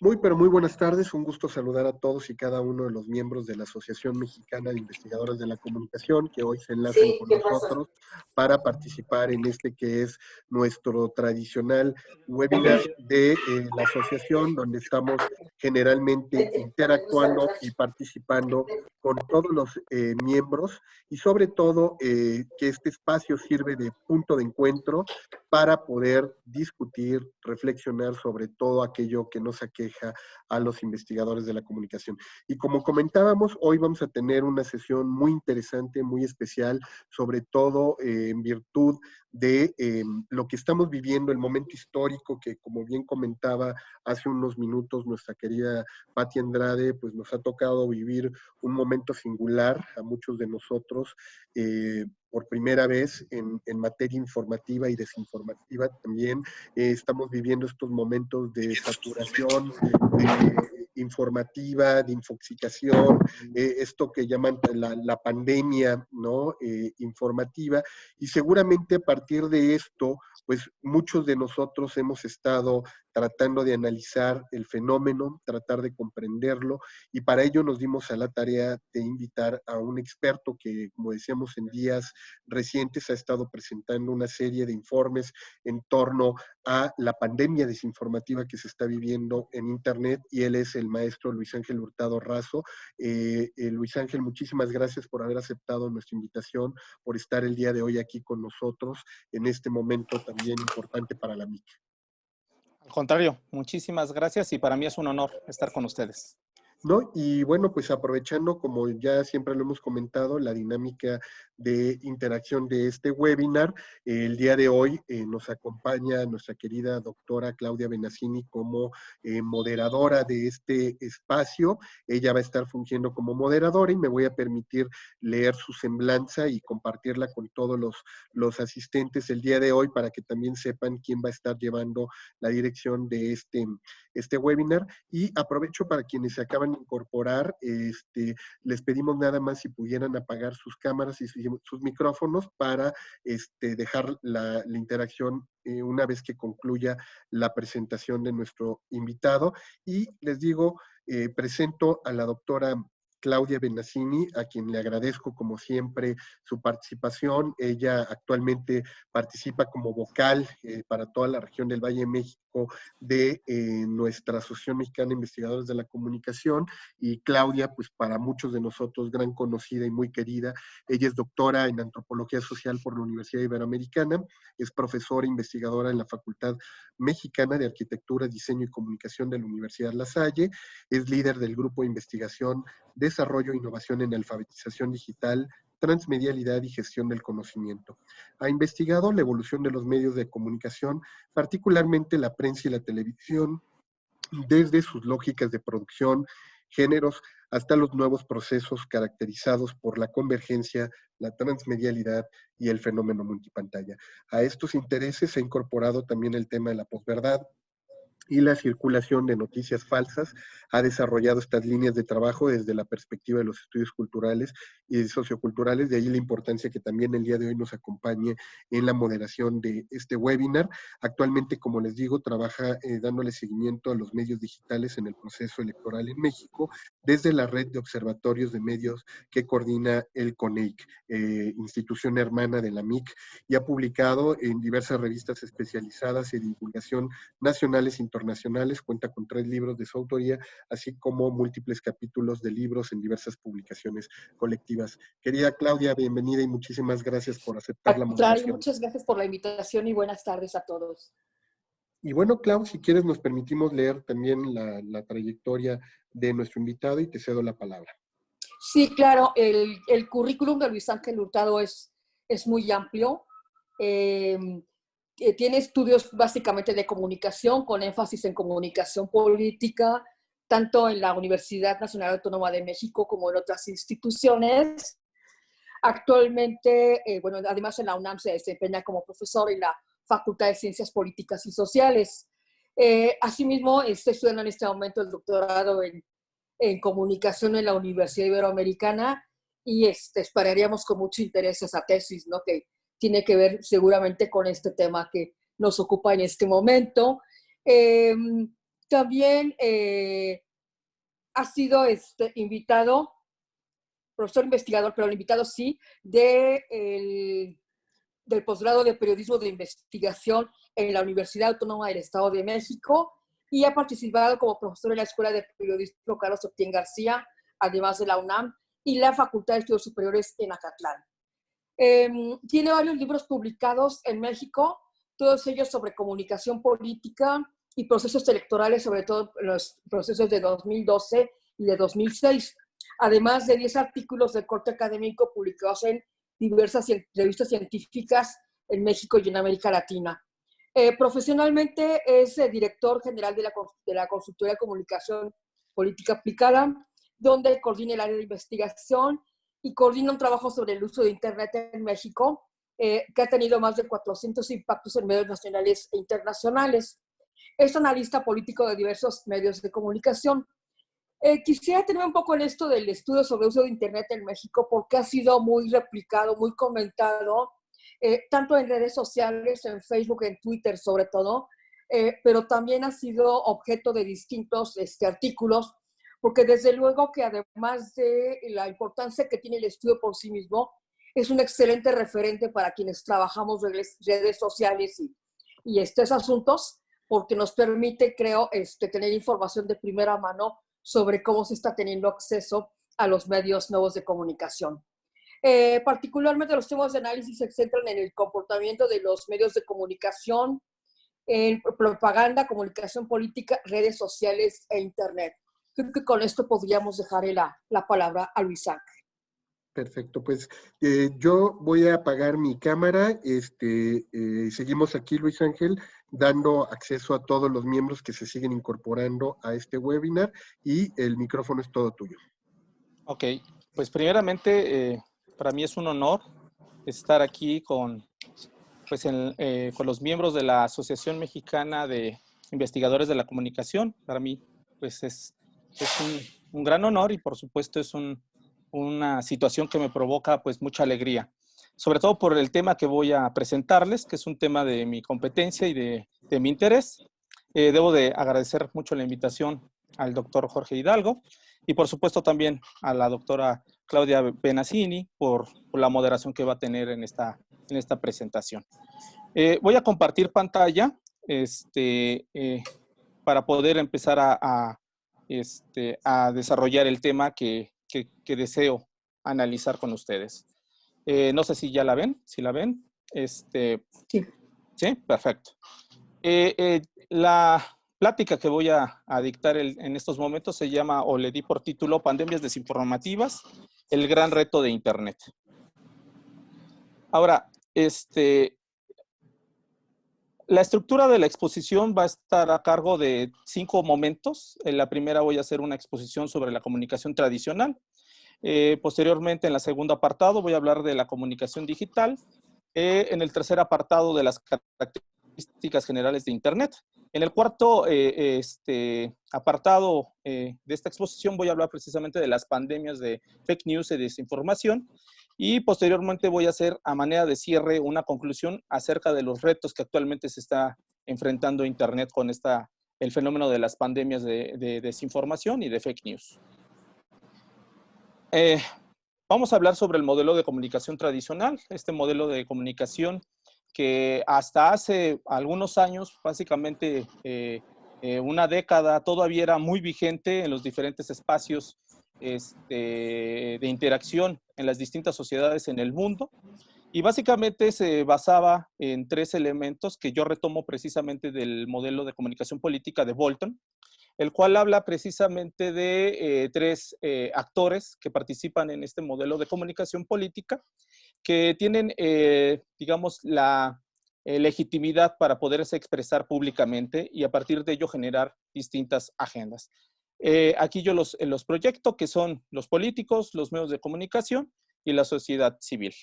Muy, pero muy buenas tardes. Un gusto saludar a todos y cada uno de los miembros de la Asociación Mexicana de Investigadores de la Comunicación que hoy se enlazan Sí, con ¿qué pasa? nosotros para participar en este que es nuestro tradicional webinar de la asociación, donde estamos generalmente Vete, me gusta interactuando hablar. y participando Vete. con todos los miembros y sobre todo que este espacio sirve de punto de encuentro para poder discutir, reflexionar sobre todo aquello que nos aqueja a los investigadores de la comunicación. Y como comentábamos, hoy vamos a tener una sesión muy interesante, muy especial, sobre todo en virtud de lo que estamos viviendo, el momento histórico que, como bien comentaba hace unos minutos nuestra querida Pati Andrade, pues nos ha tocado vivir un momento singular a muchos de nosotros, por primera vez en materia informativa y desinformativa también. Estamos viviendo estos momentos de saturación informativa, de infoxicación, esto que llaman la pandemia, ¿no? Informativa, y seguramente a partir de esto, pues muchos de nosotros hemos estado tratando de analizar el fenómeno, tratar de comprenderlo, y para ello nos dimos a la tarea de invitar a un experto que, como decíamos, en días recientes ha estado presentando una serie de informes en torno a la pandemia desinformativa que se está viviendo en Internet, y él es el maestro Luis Ángel Hurtado Razo. Luis Ángel, muchísimas gracias por haber aceptado nuestra invitación, por estar el día de hoy aquí con nosotros en este momento también importante para la MIC. Al contrario, muchísimas gracias y para mí es un honor estar con ustedes. ¿No? Y bueno, pues aprovechando, como ya siempre lo hemos comentado, la dinámica de interacción de este webinar, el día de hoy nos acompaña nuestra querida doctora Claudia Benassini como moderadora de este espacio. Ella va a estar fungiendo como moderadora y me voy a permitir leer su semblanza y compartirla con todos los asistentes el día de hoy para que también sepan quién va a estar llevando la dirección de este webinar. Y aprovecho para quienes se acaban de incorporar, les pedimos nada más si pudieran apagar sus cámaras y sus micrófonos para dejar la interacción una vez que concluya la presentación de nuestro invitado. Y les digo, presento a la doctora Claudia Benassini, a quien le agradezco como siempre su participación. Ella actualmente participa como vocal para toda la región del Valle de México de nuestra Asociación Mexicana de Investigadores de la Comunicación, y Claudia, pues para muchos de nosotros gran conocida y muy querida. Ella es doctora en Antropología Social por la Universidad Iberoamericana, es profesora e investigadora en la Facultad Mexicana de Arquitectura, Diseño y Comunicación de la Universidad La Salle, es líder del Grupo de Investigación, Desarrollo e Innovación en Alfabetización Digital, Transmedialidad y Gestión del Conocimiento. Ha investigado la evolución de los medios de comunicación, particularmente la prensa y la televisión, desde sus lógicas de producción, géneros, hasta los nuevos procesos caracterizados por la convergencia, la transmedialidad y el fenómeno multipantalla. A estos intereses se ha incorporado también el tema de la posverdad y la circulación de noticias falsas. Ha desarrollado estas líneas de trabajo desde la perspectiva de los estudios culturales y socioculturales, de ahí la importancia que también el día de hoy nos acompañe en la moderación de este webinar. Actualmente, como les digo, trabaja dándole seguimiento a los medios digitales en el proceso electoral en México, desde la red de observatorios de medios que coordina el CONEIC, institución hermana de la MIC, y ha publicado en diversas revistas especializadas y divulgación nacionales e internacionales, cuenta con 3 libros de su autoría, así como múltiples capítulos de libros en diversas publicaciones colectivas. Querida Claudia, bienvenida y muchísimas gracias por aceptar Al la contrario, moderación. muchas gracias por la invitación y buenas tardes a todos. Y bueno, Clau, si quieres nos permitimos leer también la trayectoria de nuestro invitado y te cedo la palabra. Sí, claro, el currículum de Luis Ángel Hurtado es muy amplio. Tiene estudios básicamente de comunicación, con énfasis en comunicación política, tanto en la Universidad Nacional Autónoma de México como en otras instituciones. Actualmente, bueno, además en la UNAM se desempeña como profesor en la Facultad de Ciencias Políticas y Sociales. Asimismo, está estudiando en este momento el doctorado en comunicación en la Universidad Iberoamericana y esperaríamos con mucho interés esa tesis, ¿no? Que tiene que ver seguramente con este tema que nos ocupa en este momento. También ha sido invitado, profesor investigador, pero el invitado sí, del posgrado de periodismo de investigación en la Universidad Autónoma del Estado de México y ha participado como profesor en la Escuela de Periodismo Carlos Septién García, además de la UNAM, y la Facultad de Estudios Superiores en Acatlán. Tiene varios libros publicados en México, todos ellos sobre comunicación política y procesos electorales, sobre todo los procesos de 2012 y de 2006, además de 10 artículos de corte académico publicados en diversas revistas científicas en México y en América Latina. Profesionalmente es director general de la Consultoría de Comunicación Política Aplicada, donde coordina el área de investigación y coordina un trabajo sobre el uso de Internet en México, que ha tenido más de 400 impactos en medios nacionales e internacionales. Es analista político de diversos medios de comunicación. Quisiera tener un poco en esto del estudio sobre el uso de Internet en México, porque ha sido muy replicado, muy comentado, tanto en redes sociales, en Facebook, en Twitter sobre todo, pero también ha sido objeto de distintos artículos, porque desde luego que además de la importancia que tiene el estudio por sí mismo, es un excelente referente para quienes trabajamos en redes sociales y estos asuntos, porque nos permite, creo, tener información de primera mano sobre cómo se está teniendo acceso a los medios nuevos de comunicación. Particularmente los temas de análisis se centran en el comportamiento de los medios de comunicación, en propaganda, comunicación política, redes sociales e Internet. Creo que con esto podríamos dejarle la palabra a Luis Ángel. Perfecto, pues yo voy a apagar mi cámara. Seguimos aquí, Luis Ángel, dando acceso a todos los miembros que se siguen incorporando a este webinar y el micrófono es todo tuyo. Ok, pues primeramente para mí es un honor estar aquí con los miembros de la Asociación Mexicana de Investigadores de la Comunicación. Para mí pues es un gran honor y por supuesto es una situación que me provoca pues mucha alegría, sobre todo por el tema que voy a presentarles, que es un tema de mi competencia y de mi interés. Debo de agradecer mucho la invitación al doctor Jorge Hidalgo y por supuesto también a la doctora Claudia Benazzini por la moderación que va a tener en esta presentación. Voy a compartir pantalla para poder empezar a desarrollar el tema que deseo analizar con ustedes. No sé si ya la ven, si la ven. Sí. Sí, perfecto. La plática que voy a dictar en estos momentos se llama, o le di por título, Pandemias desinformativas, el gran reto de Internet. Ahora, la estructura de la exposición va a estar a cargo de 5 momentos. En la primera voy a hacer una exposición sobre la comunicación tradicional. Posteriormente, en la segunda apartado, voy a hablar de la comunicación digital. En el tercer apartado, de las características generales de Internet. En el cuarto apartado de esta exposición, voy a hablar precisamente de las pandemias de fake news y desinformación. Y posteriormente voy a hacer, a manera de cierre, una conclusión acerca de los retos que actualmente se está enfrentando Internet con el fenómeno de las pandemias de desinformación y de fake news. Vamos a hablar sobre el modelo de comunicación tradicional, este modelo de comunicación que hasta hace algunos años, básicamente una década, todavía era muy vigente en los diferentes espacios de interacción en las distintas sociedades en el mundo. Y básicamente se basaba en 3 elementos que yo retomo precisamente del modelo de comunicación política de Bolton, el cual habla precisamente de 3 actores que participan en este modelo de comunicación política, que tienen, digamos, la legitimidad para poderse expresar públicamente y a partir de ello generar distintas agendas. Aquí yo los proyecto, que son los políticos, los medios de comunicación y la sociedad civil.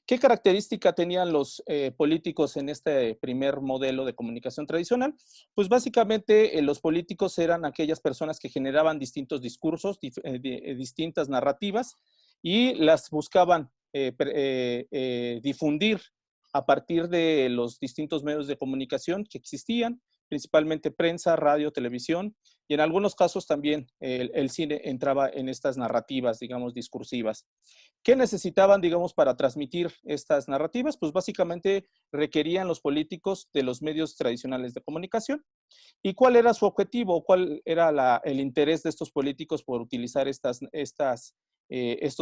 ¿Qué característica tenían los políticos en este primer modelo de comunicación tradicional? Pues básicamente los políticos eran aquellas personas que generaban distintos discursos, distintas narrativas y las buscaban difundir a partir de los distintos medios de comunicación que existían, principalmente prensa, radio, televisión, y en algunos casos también el cine entraba en estas narrativas, digamos, discursivas. ¿Qué necesitaban, digamos, para transmitir estas narrativas? Pues básicamente requerían los políticos de los medios tradicionales de comunicación. ¿Y cuál era su objetivo? ¿Cuál era el interés de estos políticos por utilizar estos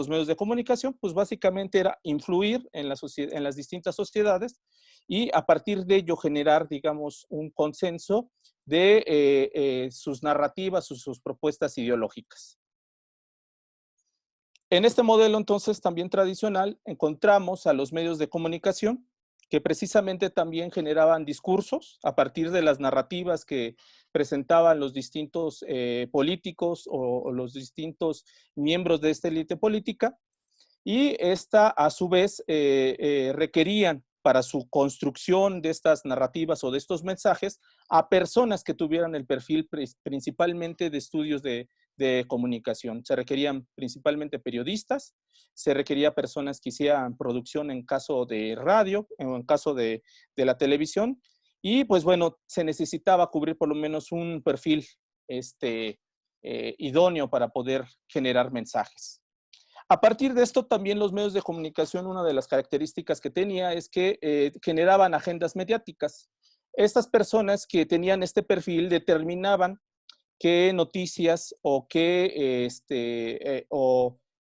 medios de comunicación? Pues básicamente era influir en las distintas sociedades y a partir de ello generar, digamos, un consenso de sus narrativas, sus propuestas ideológicas. En este modelo, entonces, también tradicional, encontramos a los medios de comunicación que precisamente también generaban discursos a partir de las narrativas que presentaban los distintos políticos o los distintos miembros de esta élite política, y esta, a su vez, requerían para su construcción de estas narrativas o de estos mensajes a personas que tuvieran el perfil principalmente de estudios de comunicación. Se requerían principalmente periodistas, se requería personas que hicieran producción en caso de radio, o en caso de la televisión, y pues bueno, se necesitaba cubrir por lo menos un perfil idóneo para poder generar mensajes. A partir de esto, también los medios de comunicación, una de las características que tenía es que generaban agendas mediáticas. Estas personas que tenían este perfil determinaban qué noticias o qué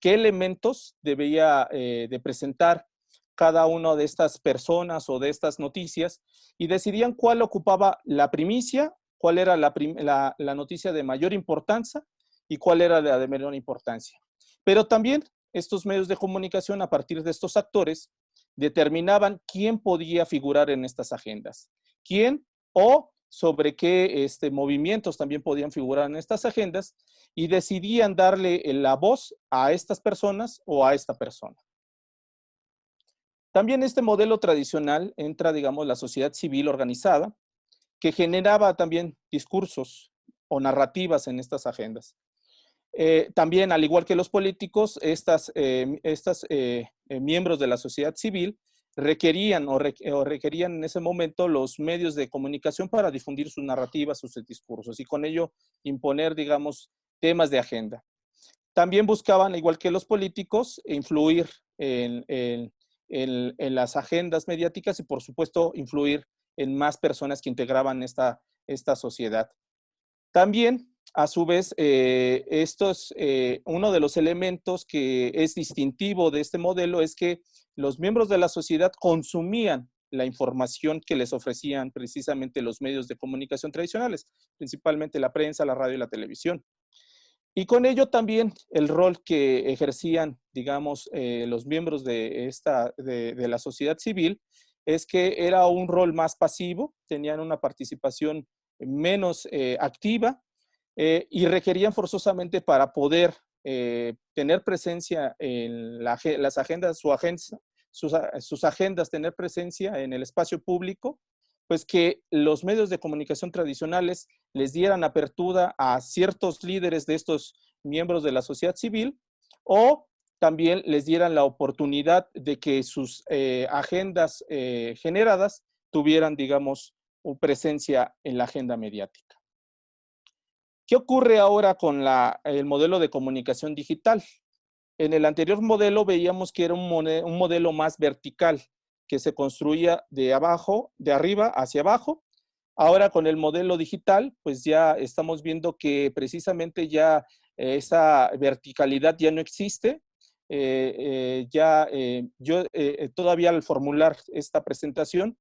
elementos debía de presentar cada una de estas personas o de estas noticias, y decidían cuál ocupaba la primicia, cuál era la noticia de mayor importancia y cuál era la de menor importancia. Pero también estos medios de comunicación, a partir de estos actores, determinaban quién podía figurar en estas agendas, quién o sobre qué movimientos también podían figurar en estas agendas, y decidían darle la voz a estas personas o a esta persona. También este modelo tradicional entra, digamos, la sociedad civil organizada, que generaba también discursos o narrativas en estas agendas. También, al igual que los políticos, miembros de la sociedad civil requerían en ese momento los medios de comunicación para difundir sus narrativas, sus discursos, y con ello imponer, digamos, temas de agenda. También buscaban, igual que los políticos, influir en las agendas mediáticas y, por supuesto, influir en más personas que integraban esta sociedad. También, a su vez, uno de los elementos que es distintivo de este modelo es que los miembros de la sociedad consumían la información que les ofrecían precisamente los medios de comunicación tradicionales, principalmente la prensa, la radio y la televisión. Y con ello también el rol que ejercían, digamos, los miembros de la sociedad civil es que era un rol más pasivo, tenían una participación menos activa, y requerían forzosamente, para poder tener presencia en las agendas, sus agendas, tener presencia en el espacio público, pues que los medios de comunicación tradicionales les dieran apertura a ciertos líderes de estos miembros de la sociedad civil, o también les dieran la oportunidad de que sus agendas generadas tuvieran, digamos, presencia en la agenda mediática. ¿Qué ocurre ahora con el modelo de comunicación digital? En el anterior modelo veíamos que era un modelo más vertical, que se construía de arriba hacia abajo. Ahora, con el modelo digital, pues ya estamos viendo que precisamente ya esa verticalidad ya no existe. Yo todavía, al formular esta presentación,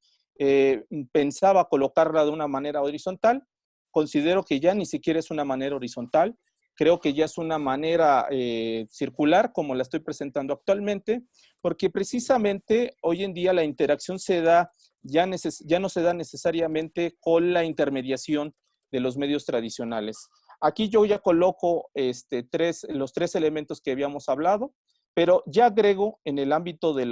pensaba colocarla de una manera horizontal. Considero que ya ni siquiera es una manera horizontal. Creo que ya es una manera circular, como la estoy presentando actualmente, porque precisamente hoy en día la interacción se da, ya no se da necesariamente con la intermediación de los medios tradicionales. Aquí yo ya coloco los tres elementos que habíamos hablado, pero ya agrego en el ámbito de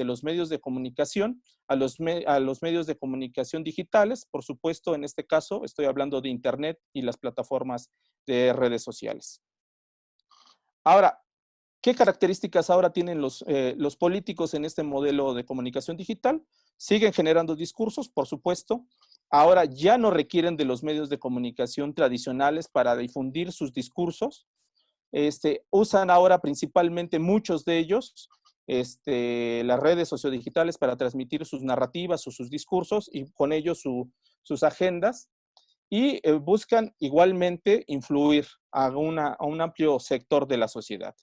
los medios de comunicación a los medios de comunicación digitales. Por supuesto, en este caso estoy hablando de Internet y las plataformas de redes sociales. Ahora, ¿Qué características ahora tienen los políticos en este modelo de comunicación digital? Siguen generando discursos, por supuesto. Ahora ya no requieren de los medios de comunicación tradicionales para difundir sus discursos. Usan ahora principalmente muchos de ellos las redes sociodigitales para transmitir sus narrativas o sus discursos y con ello sus agendas, y buscan igualmente influir a un amplio sector de la sociedad.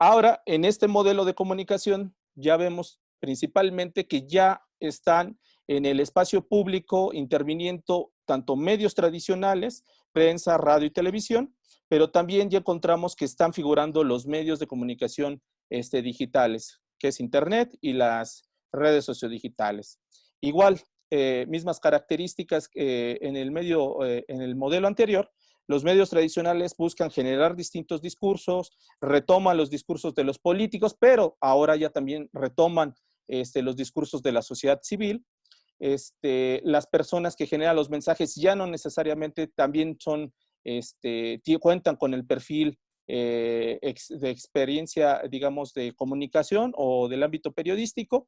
Ahora, en este modelo de comunicación, ya vemos principalmente que ya están en el espacio público interviniendo tanto medios tradicionales, prensa, radio y televisión, pero también ya encontramos que están figurando los medios de comunicación digitales, que es Internet y las redes sociodigitales. Igual, mismas características en el modelo anterior. Los medios tradicionales buscan generar distintos discursos, retoman los discursos de los políticos, pero ahora ya también retoman los discursos de la sociedad civil. Las personas que generan los mensajes ya no necesariamente también cuentan con el perfil de experiencia, digamos, de comunicación o del ámbito periodístico.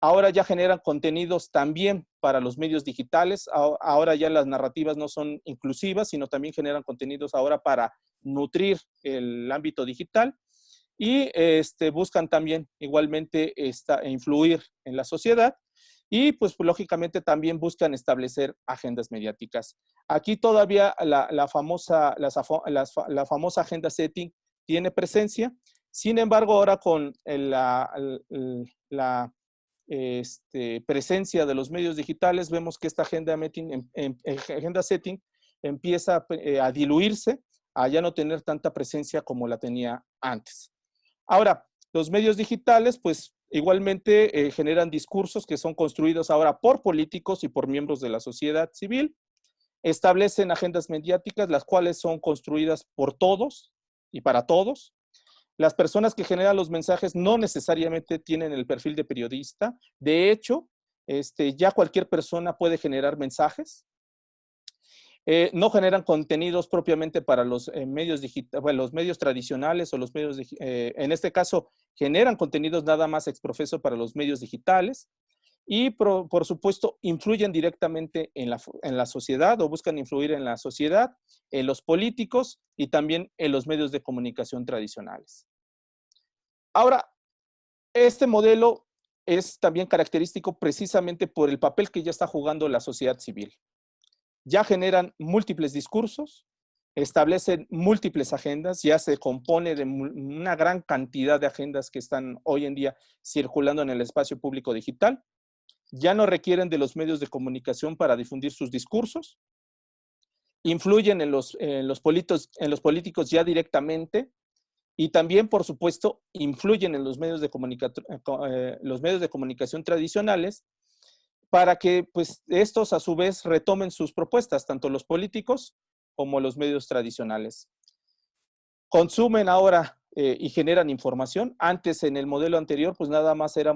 Ahora ya generan contenidos también para los medios digitales. Ahora ya las narrativas no son inclusivas, sino también generan contenidos ahora para nutrir el ámbito digital. Y buscan también igualmente influir en la sociedad. Y pues lógicamente también buscan establecer agendas mediáticas. Aquí todavía la famosa agenda setting tiene presencia. Sin embargo, ahora con la presencia de los medios digitales, vemos que esta agenda setting empieza a diluirse, a ya no tener tanta presencia como la tenía antes. Ahora, los medios digitales, pues igualmente generan discursos que son construidos ahora por políticos y por miembros de la sociedad civil, establecen agendas mediáticas, las cuales son construidas por todos y para todos. Las personas que generan los mensajes no necesariamente tienen el perfil de periodista. De hecho, ya cualquier persona puede generar mensajes. No generan contenidos propiamente para los medios digitales, bueno, los medios tradicionales o los medios, en este caso, generan contenidos nada más exprofeso para los medios digitales y, por supuesto, influyen directamente en la sociedad o buscan influir en la sociedad, en los políticos y también en los medios de comunicación tradicionales. Ahora, este modelo es también característico precisamente por el papel que ya está jugando la sociedad civil. Ya generan múltiples discursos, establecen múltiples agendas, ya se compone de una gran cantidad de agendas que están hoy en día circulando en el espacio público digital. Ya no requieren de los medios de comunicación para difundir sus discursos, influyen en los políticos ya directamente y también, por supuesto, influyen en los medios de comunicación tradicionales para que pues, estos a su vez retomen sus propuestas, tanto los políticos como los medios tradicionales. Consumen ahora y generan información. Antes, en el modelo anterior, pues nada más el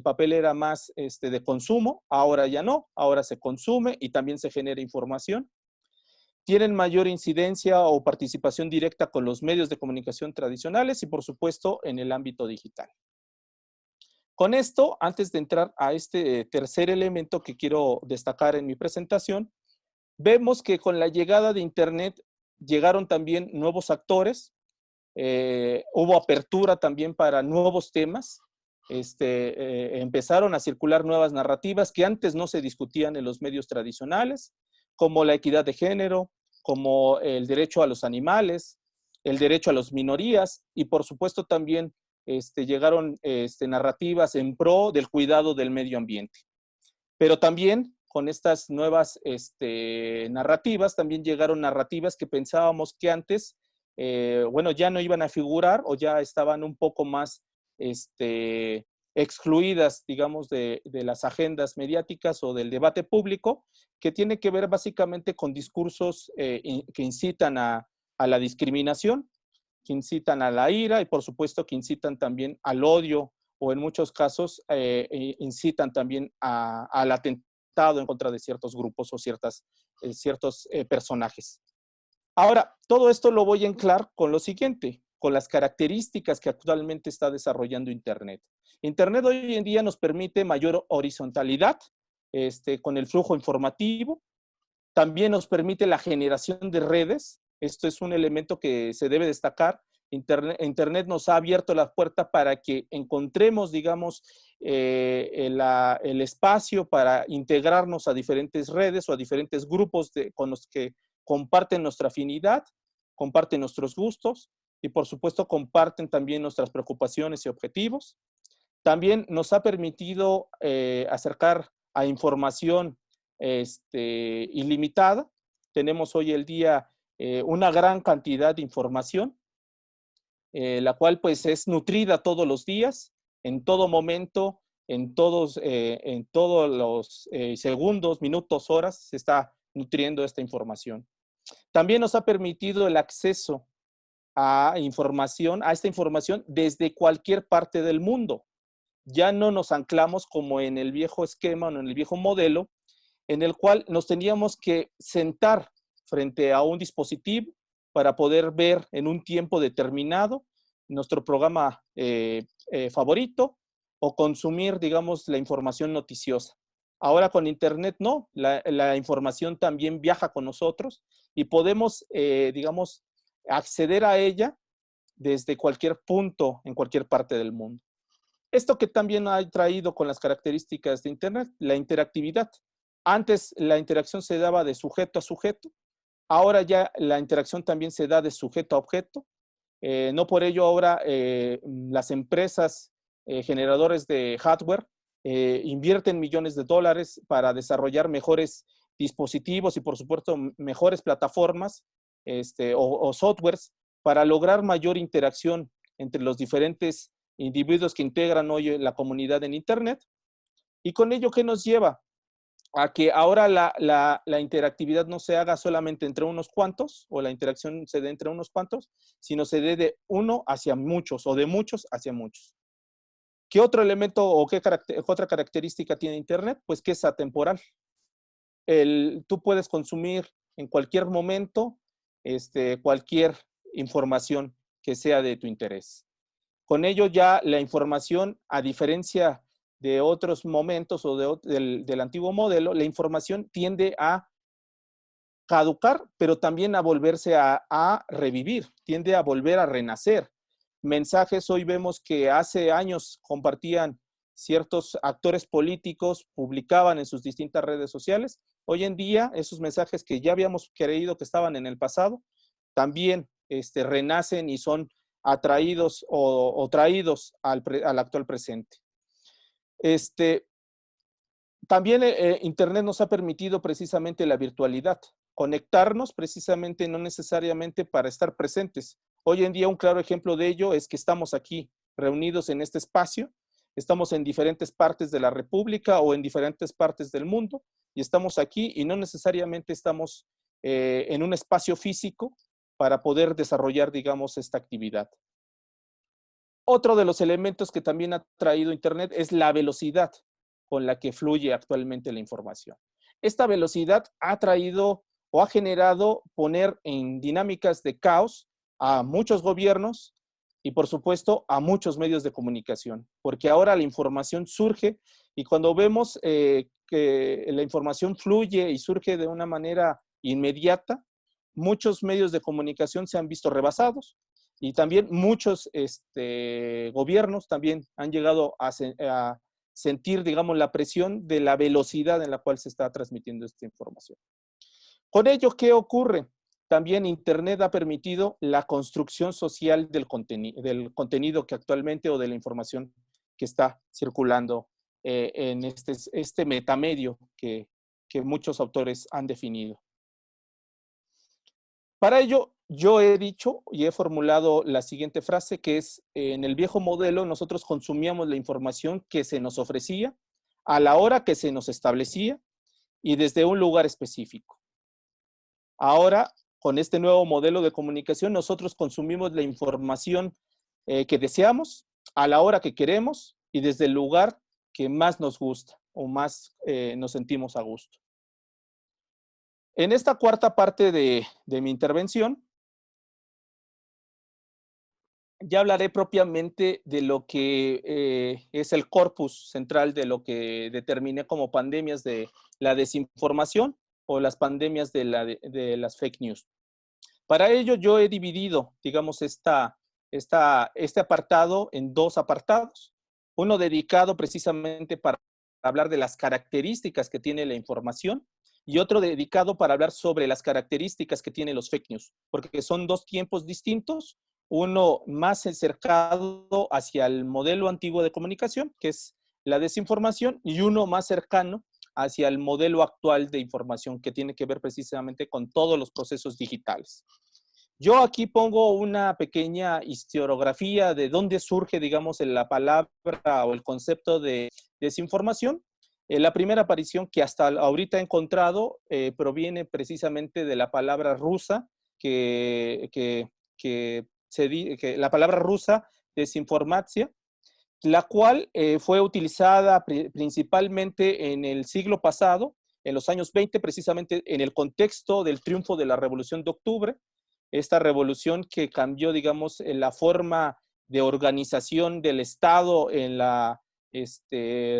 papel era más de consumo. Ahora ya no, ahora se consume y también se genera información. Tienen mayor incidencia o participación directa con los medios de comunicación tradicionales y, por supuesto, en el ámbito digital. Con esto, antes de entrar a este tercer elemento que quiero destacar en mi presentación, vemos que con la llegada de Internet llegaron también nuevos actores, hubo apertura también para nuevos temas, empezaron a circular nuevas narrativas que antes no se discutían en los medios tradicionales, como la equidad de género, como el derecho a los animales, el derecho a las minorías y por supuesto también llegaron narrativas en pro del cuidado del medio ambiente. Pero también con estas nuevas narrativas, también llegaron narrativas que pensábamos que antes, bueno, ya no iban a figurar o ya estaban un poco más excluidas, digamos, de las agendas mediáticas o del debate público, que tiene que ver básicamente con discursos que incitan a la discriminación, que incitan a la ira y por supuesto que incitan también al odio o en muchos casos incitan también al atentado en contra de ciertos grupos o ciertos personajes. Ahora, todo esto lo voy a anclar con lo siguiente, con las características que actualmente está desarrollando Internet. Internet hoy en día nos permite mayor horizontalidad con el flujo informativo. También nos permite la generación de redes. Esto es un elemento que se debe destacar. Internet nos ha abierto la puerta para que encontremos, digamos, el espacio para integrarnos a diferentes redes o a diferentes grupos con los que comparten nuestra afinidad, comparten nuestros gustos y, por supuesto, comparten también nuestras preocupaciones y objetivos. También nos ha permitido acercar a información ilimitada. Tenemos hoy el día una gran cantidad de información, la cual pues es nutrida todos los días, en todo momento, en todos los segundos, minutos, horas, se está nutriendo esta información. También nos ha permitido el acceso a esta información desde cualquier parte del mundo. Ya no nos anclamos como en el viejo esquema o en el viejo modelo, en el cual nos teníamos que sentar frente a un dispositivo para poder ver en un tiempo determinado nuestro programa favorito o consumir, digamos, la información noticiosa. Ahora con Internet no, la información también viaja con nosotros y podemos, digamos, acceder a ella desde cualquier punto en cualquier parte del mundo. Esto que también ha traído con las características de Internet, la interactividad. Antes la interacción se daba de sujeto a sujeto, ahora ya la interacción también se da de sujeto a objeto. No por ello ahora las empresas generadores de hardware invierten millones de dólares para desarrollar mejores dispositivos y por supuesto mejores plataformas o softwares para lograr mayor interacción entre los diferentes individuos que integran hoy la comunidad en Internet. Y con ello, ¿qué nos lleva? A que ahora la interactividad no se haga solamente entre unos cuantos, o la interacción se dé entre unos cuantos, sino se dé de uno hacia muchos, o de muchos hacia muchos. ¿Qué otro elemento o qué otra característica tiene Internet? Pues que es atemporal. Tú puedes consumir en cualquier momento cualquier información que sea de tu interés. Con ello ya la información, a diferencia de otros momentos o del antiguo modelo, la información tiende a caducar, pero también a volverse a revivir, tiende a volver a renacer. Mensajes, hoy vemos que hace años compartían ciertos actores políticos, publicaban en sus distintas redes sociales. Hoy en día, esos mensajes que ya habíamos creído que estaban en el pasado, también renacen y son atraídos o traídos al actual presente. También Internet nos ha permitido precisamente la virtualidad, conectarnos precisamente no necesariamente para estar presentes. Hoy en día un claro ejemplo de ello es que estamos aquí reunidos en este espacio, estamos en diferentes partes de la República o en diferentes partes del mundo y estamos aquí y no necesariamente estamos en un espacio físico para poder desarrollar, digamos, esta actividad. Otro de los elementos que también ha traído Internet es la velocidad con la que fluye actualmente la información. Esta velocidad ha traído o ha generado poner en dinámicas de caos a muchos gobiernos y, por supuesto, a muchos medios de comunicación, porque ahora la información surge y cuando vemos que la información fluye y surge de una manera inmediata, muchos medios de comunicación se han visto rebasados y también muchos gobiernos también han llegado a sentir, digamos, la presión de la velocidad en la cual se está transmitiendo esta información. Con ello, ¿qué ocurre? También Internet ha permitido la construcción social del contenido que actualmente o de la información que está circulando en este metamedio que muchos autores han definido. Para ello, yo he dicho y he formulado la siguiente frase, que es, en el viejo modelo nosotros consumíamos la información que se nos ofrecía, a la hora que se nos establecía y desde un lugar específico. Ahora, con este nuevo modelo de comunicación, nosotros consumimos la información que deseamos, a la hora que queremos y desde el lugar que más nos gusta o más nos sentimos a gusto. En esta cuarta parte de mi intervención, ya hablaré propiamente de lo que es el corpus central de lo que determiné como pandemias de la desinformación o las pandemias de las fake news. Para ello yo he dividido, digamos, este apartado en dos apartados. Uno dedicado precisamente para hablar de las características que tiene la información y otro dedicado para hablar sobre las características que tienen los fake news, porque son dos tiempos distintos, uno más cercano hacia el modelo antiguo de comunicación, que es la desinformación, y uno más cercano hacia el modelo actual de información, que tiene que ver precisamente con todos los procesos digitales. Yo aquí pongo una pequeña historiografía de dónde surge, digamos, la palabra o el concepto de desinformación. La primera aparición que hasta ahorita he encontrado proviene precisamente de la palabra rusa, que la palabra rusa, desinformatia, la cual fue utilizada principalmente en el siglo pasado, en los años 20, precisamente en el contexto del triunfo de la Revolución de Octubre, esta revolución que cambió, digamos, la forma de organización del Estado en la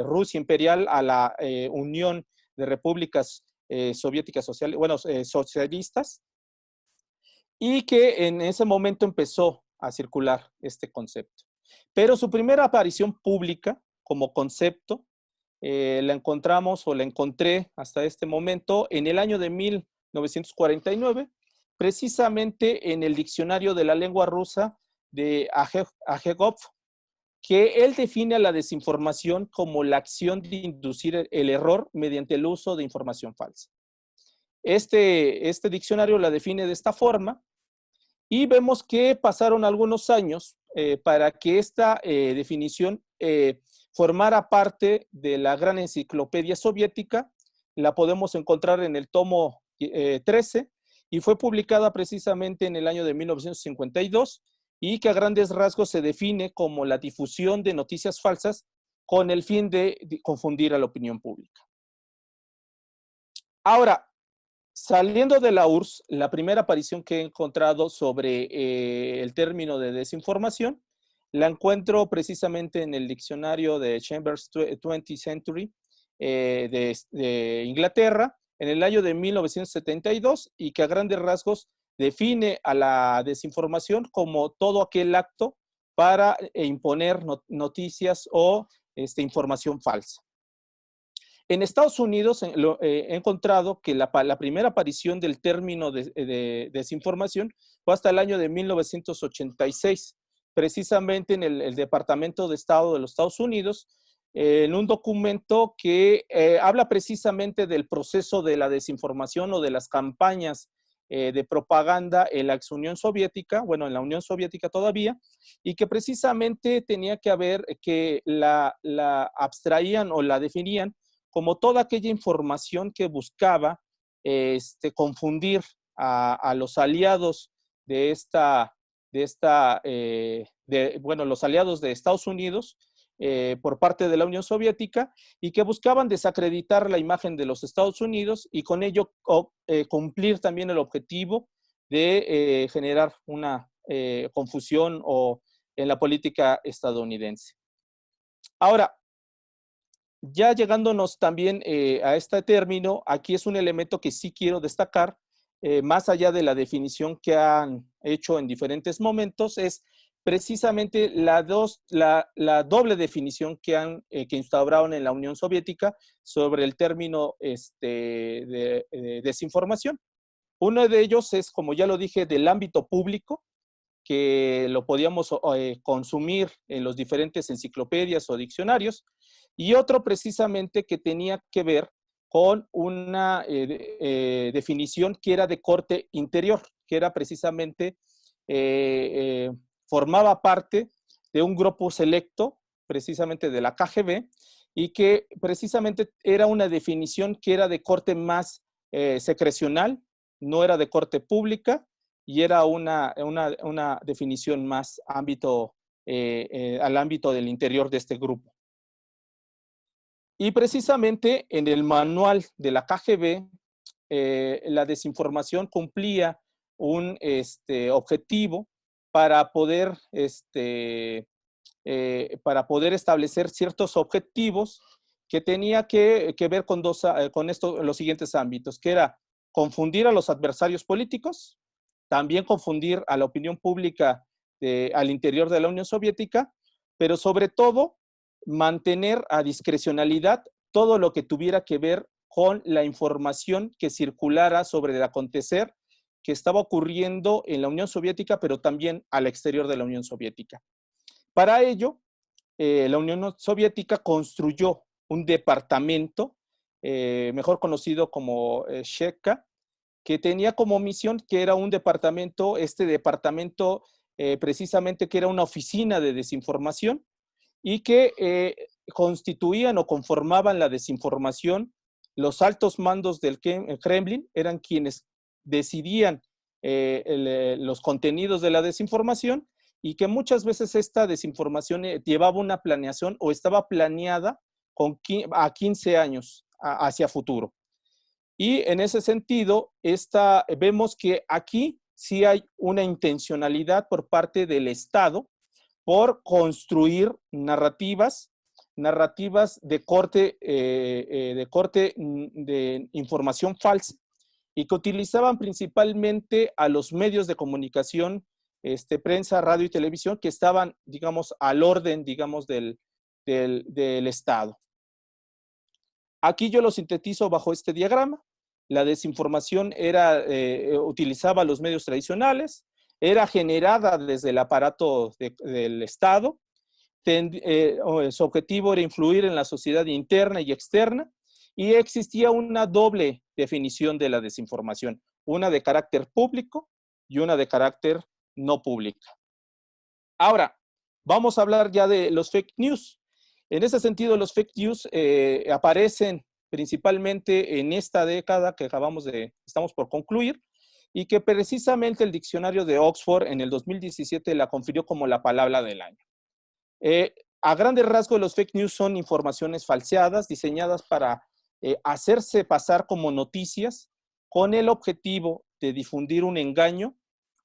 Rusia imperial a la Unión de Repúblicas Soviéticas Sociales, bueno, socialistas, y que en ese momento empezó a circular este concepto. Pero su primera aparición pública como concepto la encontramos o la encontré hasta este momento en el año de 1949, precisamente en el diccionario de la lengua rusa de Ajegov, que él define a la desinformación como la acción de inducir el error mediante el uso de información falsa. Este diccionario la define de esta forma y vemos que pasaron algunos años para que esta definición formara parte de la gran enciclopedia soviética. La podemos encontrar en el tomo 13 y fue publicada precisamente en el año de 1952 y que a grandes rasgos se define como la difusión de noticias falsas con el fin de confundir a la opinión pública. Ahora, saliendo de la URSS, la primera aparición que he encontrado sobre el término de desinformación la encuentro precisamente en el diccionario de Chambers 20th Century de Inglaterra en el año de 1972 y que a grandes rasgos define a la desinformación como todo aquel acto para imponer noticias o información falsa. En Estados Unidos he encontrado que la primera aparición del término de desinformación fue hasta el año de 1986, precisamente en el Departamento de Estado de los Estados Unidos, en un documento que habla precisamente del proceso de la desinformación o de las campañas de propaganda en la ex Unión Soviética, bueno, en la Unión Soviética todavía, y que precisamente tenía que haber que la abstraían o la definían como toda aquella información que buscaba confundir a los aliados los aliados de Estados Unidos por parte de la Unión Soviética y que buscaban desacreditar la imagen de los Estados Unidos y con ello cumplir también el objetivo de generar una confusión en la política estadounidense. Ahora, ya llegándonos también a este término, aquí es un elemento que sí quiero destacar, más allá de la definición que han hecho en diferentes momentos, es precisamente la doble definición que instauraron en la Unión Soviética sobre el término de desinformación. Uno de ellos es, como ya lo dije, del ámbito público, que lo podíamos consumir en los diferentes enciclopedias o diccionarios, y otro precisamente que tenía que ver con una definición que era de corte interior, que era precisamente, formaba parte de un grupo selecto, precisamente de la KGB, y que precisamente era una definición que era de corte más secrecional, no era de corte pública, y era una definición más al ámbito del interior de este grupo. Y precisamente en el manual de la KGB la desinformación cumplía un objetivo para poder, establecer ciertos objetivos que tenía que ver con los siguientes ámbitos, que era confundir a los adversarios políticos, también confundir a la opinión pública al interior de la Unión Soviética, pero sobre todo mantener a discrecionalidad todo lo que tuviera que ver con la información que circulara sobre el acontecer que estaba ocurriendo en la Unión Soviética, pero también al exterior de la Unión Soviética. Para ello, la Unión Soviética construyó un departamento, mejor conocido como Sheka, que tenía como misión que era un departamento, precisamente que era una oficina de desinformación y que constituían o conformaban la desinformación. Los altos mandos del Kremlin eran quienes decidían los contenidos de la desinformación y que muchas veces esta desinformación llevaba una planeación o estaba planeada a 15 años hacia futuro. Y en ese sentido, vemos que aquí sí hay una intencionalidad por parte del Estado por construir narrativas de corte de información falsa y que utilizaban principalmente a los medios de comunicación, prensa, radio y televisión, que estaban, digamos, al orden, digamos, del Estado. Aquí yo lo sintetizo bajo este diagrama. La desinformación utilizaba los medios tradicionales, era generada desde el aparato del Estado, su objetivo era influir en la sociedad interna y externa, y existía una doble definición de la desinformación, una de carácter público y una de carácter no pública. Ahora, vamos a hablar ya de los fake news. En ese sentido, los fake news aparecen principalmente en esta década que estamos por concluir, y que precisamente el diccionario de Oxford en el 2017 la confirió como la palabra del año. A grandes rasgos, los fake news son informaciones falseadas, diseñadas para hacerse pasar como noticias con el objetivo de difundir un engaño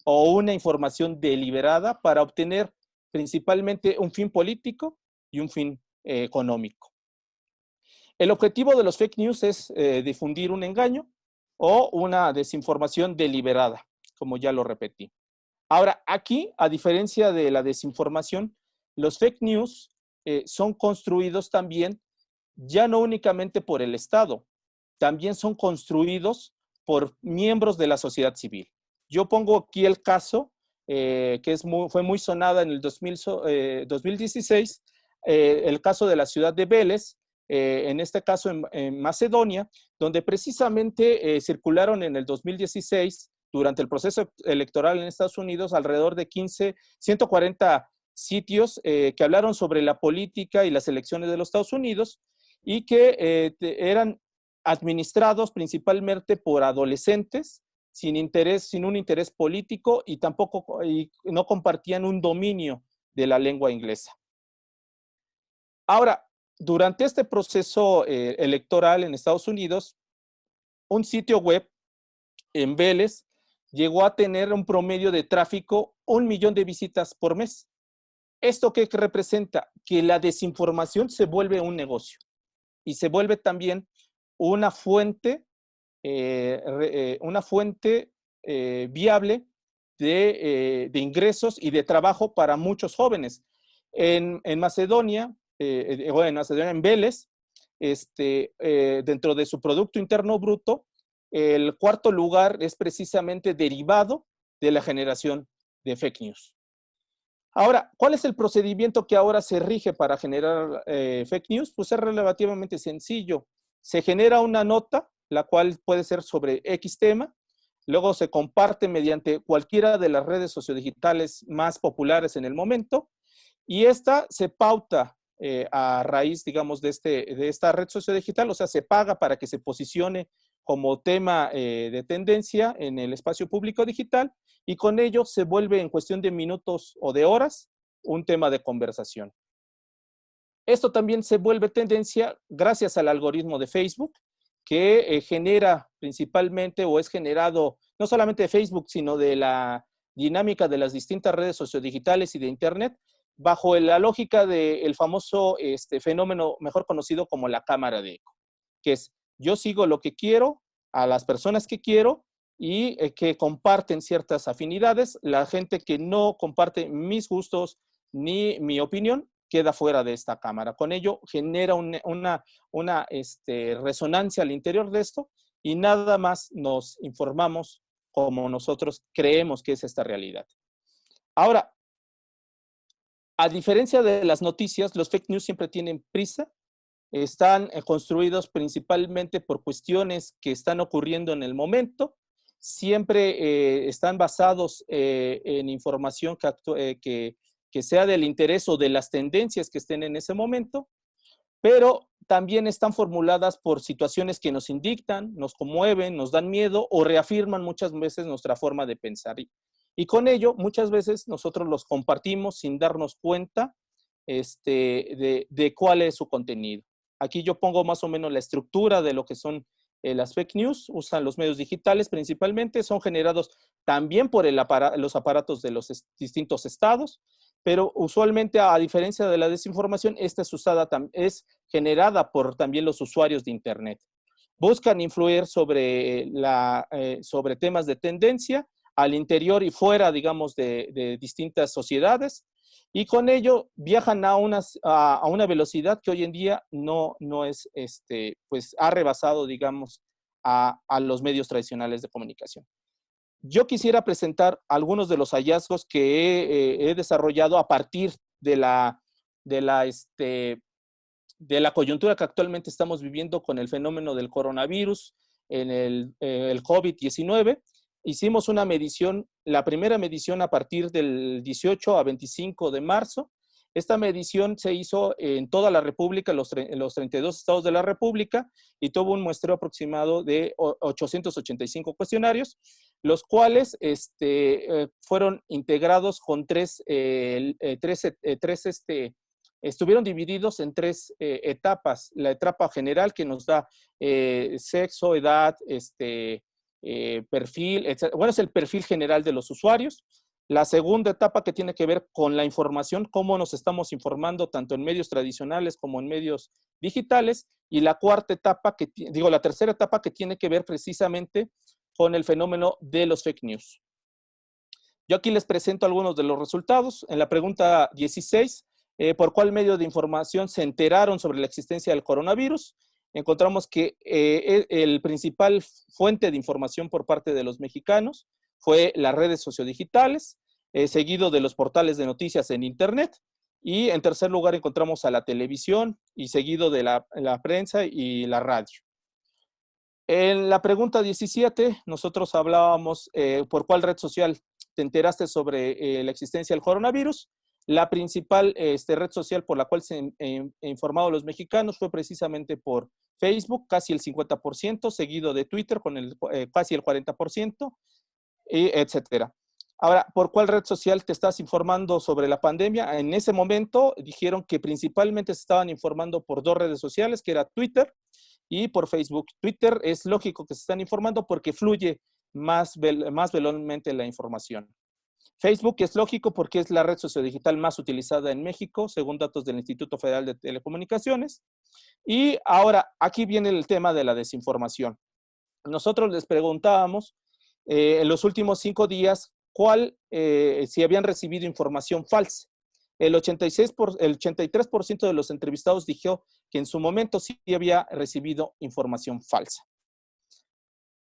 o una información deliberada para obtener principalmente un fin político y un fin económico. El objetivo de los fake news es difundir un engaño o una desinformación deliberada, como ya lo repetí. Ahora, aquí, a diferencia de la desinformación, los fake news son construidos también ya no únicamente por el Estado, también son construidos por miembros de la sociedad civil. Yo pongo aquí el caso que fue muy sonada en el 2016, el caso de la ciudad de Veles, en este caso en Macedonia, donde precisamente circularon en el 2016, durante el proceso electoral en Estados Unidos, alrededor de 140 sitios que hablaron sobre la política y las elecciones de los Estados Unidos y que eran administrados principalmente por adolescentes sin un interés político y no compartían un dominio de la lengua inglesa. Ahora, durante este proceso electoral en Estados Unidos, un sitio web en Veles llegó a tener un promedio de tráfico 1 millón de visitas por mes. ¿Esto qué representa? Que la desinformación se vuelve un negocio y se vuelve también una fuente viable de ingresos y de trabajo para muchos jóvenes. En Macedonia, en Veles, dentro de su Producto Interno Bruto, el cuarto lugar es precisamente derivado de la generación de fake news. Ahora, ¿cuál es el procedimiento que ahora se rige para generar fake news? Pues es relativamente sencillo. Se genera una nota, la cual puede ser sobre X tema, luego se comparte mediante cualquiera de las redes sociodigitales más populares en el momento, y esta se pauta a raíz, digamos, de esta red sociodigital, o sea, se paga para que se posicione como tema de tendencia en el espacio público digital, y con ello se vuelve en cuestión de minutos o de horas un tema de conversación. Esto también se vuelve tendencia gracias al algoritmo de Facebook, que genera principalmente o es generado no solamente de Facebook, sino de la dinámica de las distintas redes sociodigitales y de Internet, bajo la lógica del famoso fenómeno mejor conocido como la cámara de eco, que es yo sigo lo que quiero, a las personas que quiero y que comparten ciertas afinidades. La gente que no comparte mis gustos ni mi opinión queda fuera de esta cámara. Con ello genera una resonancia al interior de esto y nada más nos informamos como nosotros creemos que es esta realidad. Ahora, a diferencia de las noticias, los fake news siempre tienen prisa, están construidos principalmente por cuestiones que están ocurriendo en el momento, siempre están basados en información que sea del interés o de las tendencias que estén en ese momento, pero también están formuladas por situaciones que nos indictan, nos conmueven, nos dan miedo o reafirman muchas veces nuestra forma de pensar. Y con ello, muchas veces nosotros los compartimos sin darnos cuenta de cuál es su contenido. Aquí yo pongo más o menos la estructura de lo que son las fake news, usan los medios digitales principalmente, son generados también por los aparatos de los distintos estados, pero usualmente, a diferencia de la desinformación, esta es generada por también los usuarios de Internet. Buscan influir sobre temas de tendencia al interior y fuera, digamos, de distintas sociedades, y con ello viajan a una velocidad que hoy en día no es, pues ha rebasado, digamos, a los medios tradicionales de comunicación. Yo quisiera presentar algunos de los hallazgos que he desarrollado a partir de la coyuntura que actualmente estamos viviendo con el fenómeno del coronavirus, en el COVID-19. Hicimos una medición, la primera medición a partir del 18 a 25 de marzo. Esta medición se hizo en toda la República, en los 32 estados de la República, y tuvo un muestreo aproximado de 885 cuestionarios, los cuales fueron integrados con estuvieron divididos en tres etapas. La etapa general, que nos da sexo, edad, perfil, etc. Bueno, es el perfil general de los usuarios. La segunda etapa, que tiene que ver con la información, cómo nos estamos informando tanto en medios tradicionales como en medios digitales. Y la cuarta etapa, la tercera etapa, que tiene que ver precisamente con el fenómeno de los fake news. Yo aquí les presento algunos de los resultados. En la pregunta 16, ¿por cuál medio de información se enteraron sobre la existencia del coronavirus? Encontramos que el principal fuente de información por parte de los mexicanos fue las redes sociodigitales, seguido de los portales de noticias en Internet, y en tercer lugar encontramos a la televisión y seguido de la prensa y la radio. En la pregunta 17, nosotros hablábamos por cuál red social te enteraste sobre la existencia del coronavirus. La principal red social por la cual se han informado los mexicanos fue precisamente por Facebook, casi el 50%, seguido de Twitter con casi el 40%, etcétera. Ahora, ¿por cuál red social te estás informando sobre la pandemia? En ese momento dijeron que principalmente se estaban informando por dos redes sociales, que era Twitter y por Facebook. Twitter es lógico que se están informando porque fluye más velozmente la información. Facebook es lógico porque es la red sociodigital más utilizada en México, según datos del Instituto Federal de Telecomunicaciones. Y ahora, aquí viene el tema de la desinformación. Nosotros les preguntábamos en los últimos 5 días si habían recibido información falsa. El 83% de los entrevistados dijo que en su momento sí había recibido información falsa.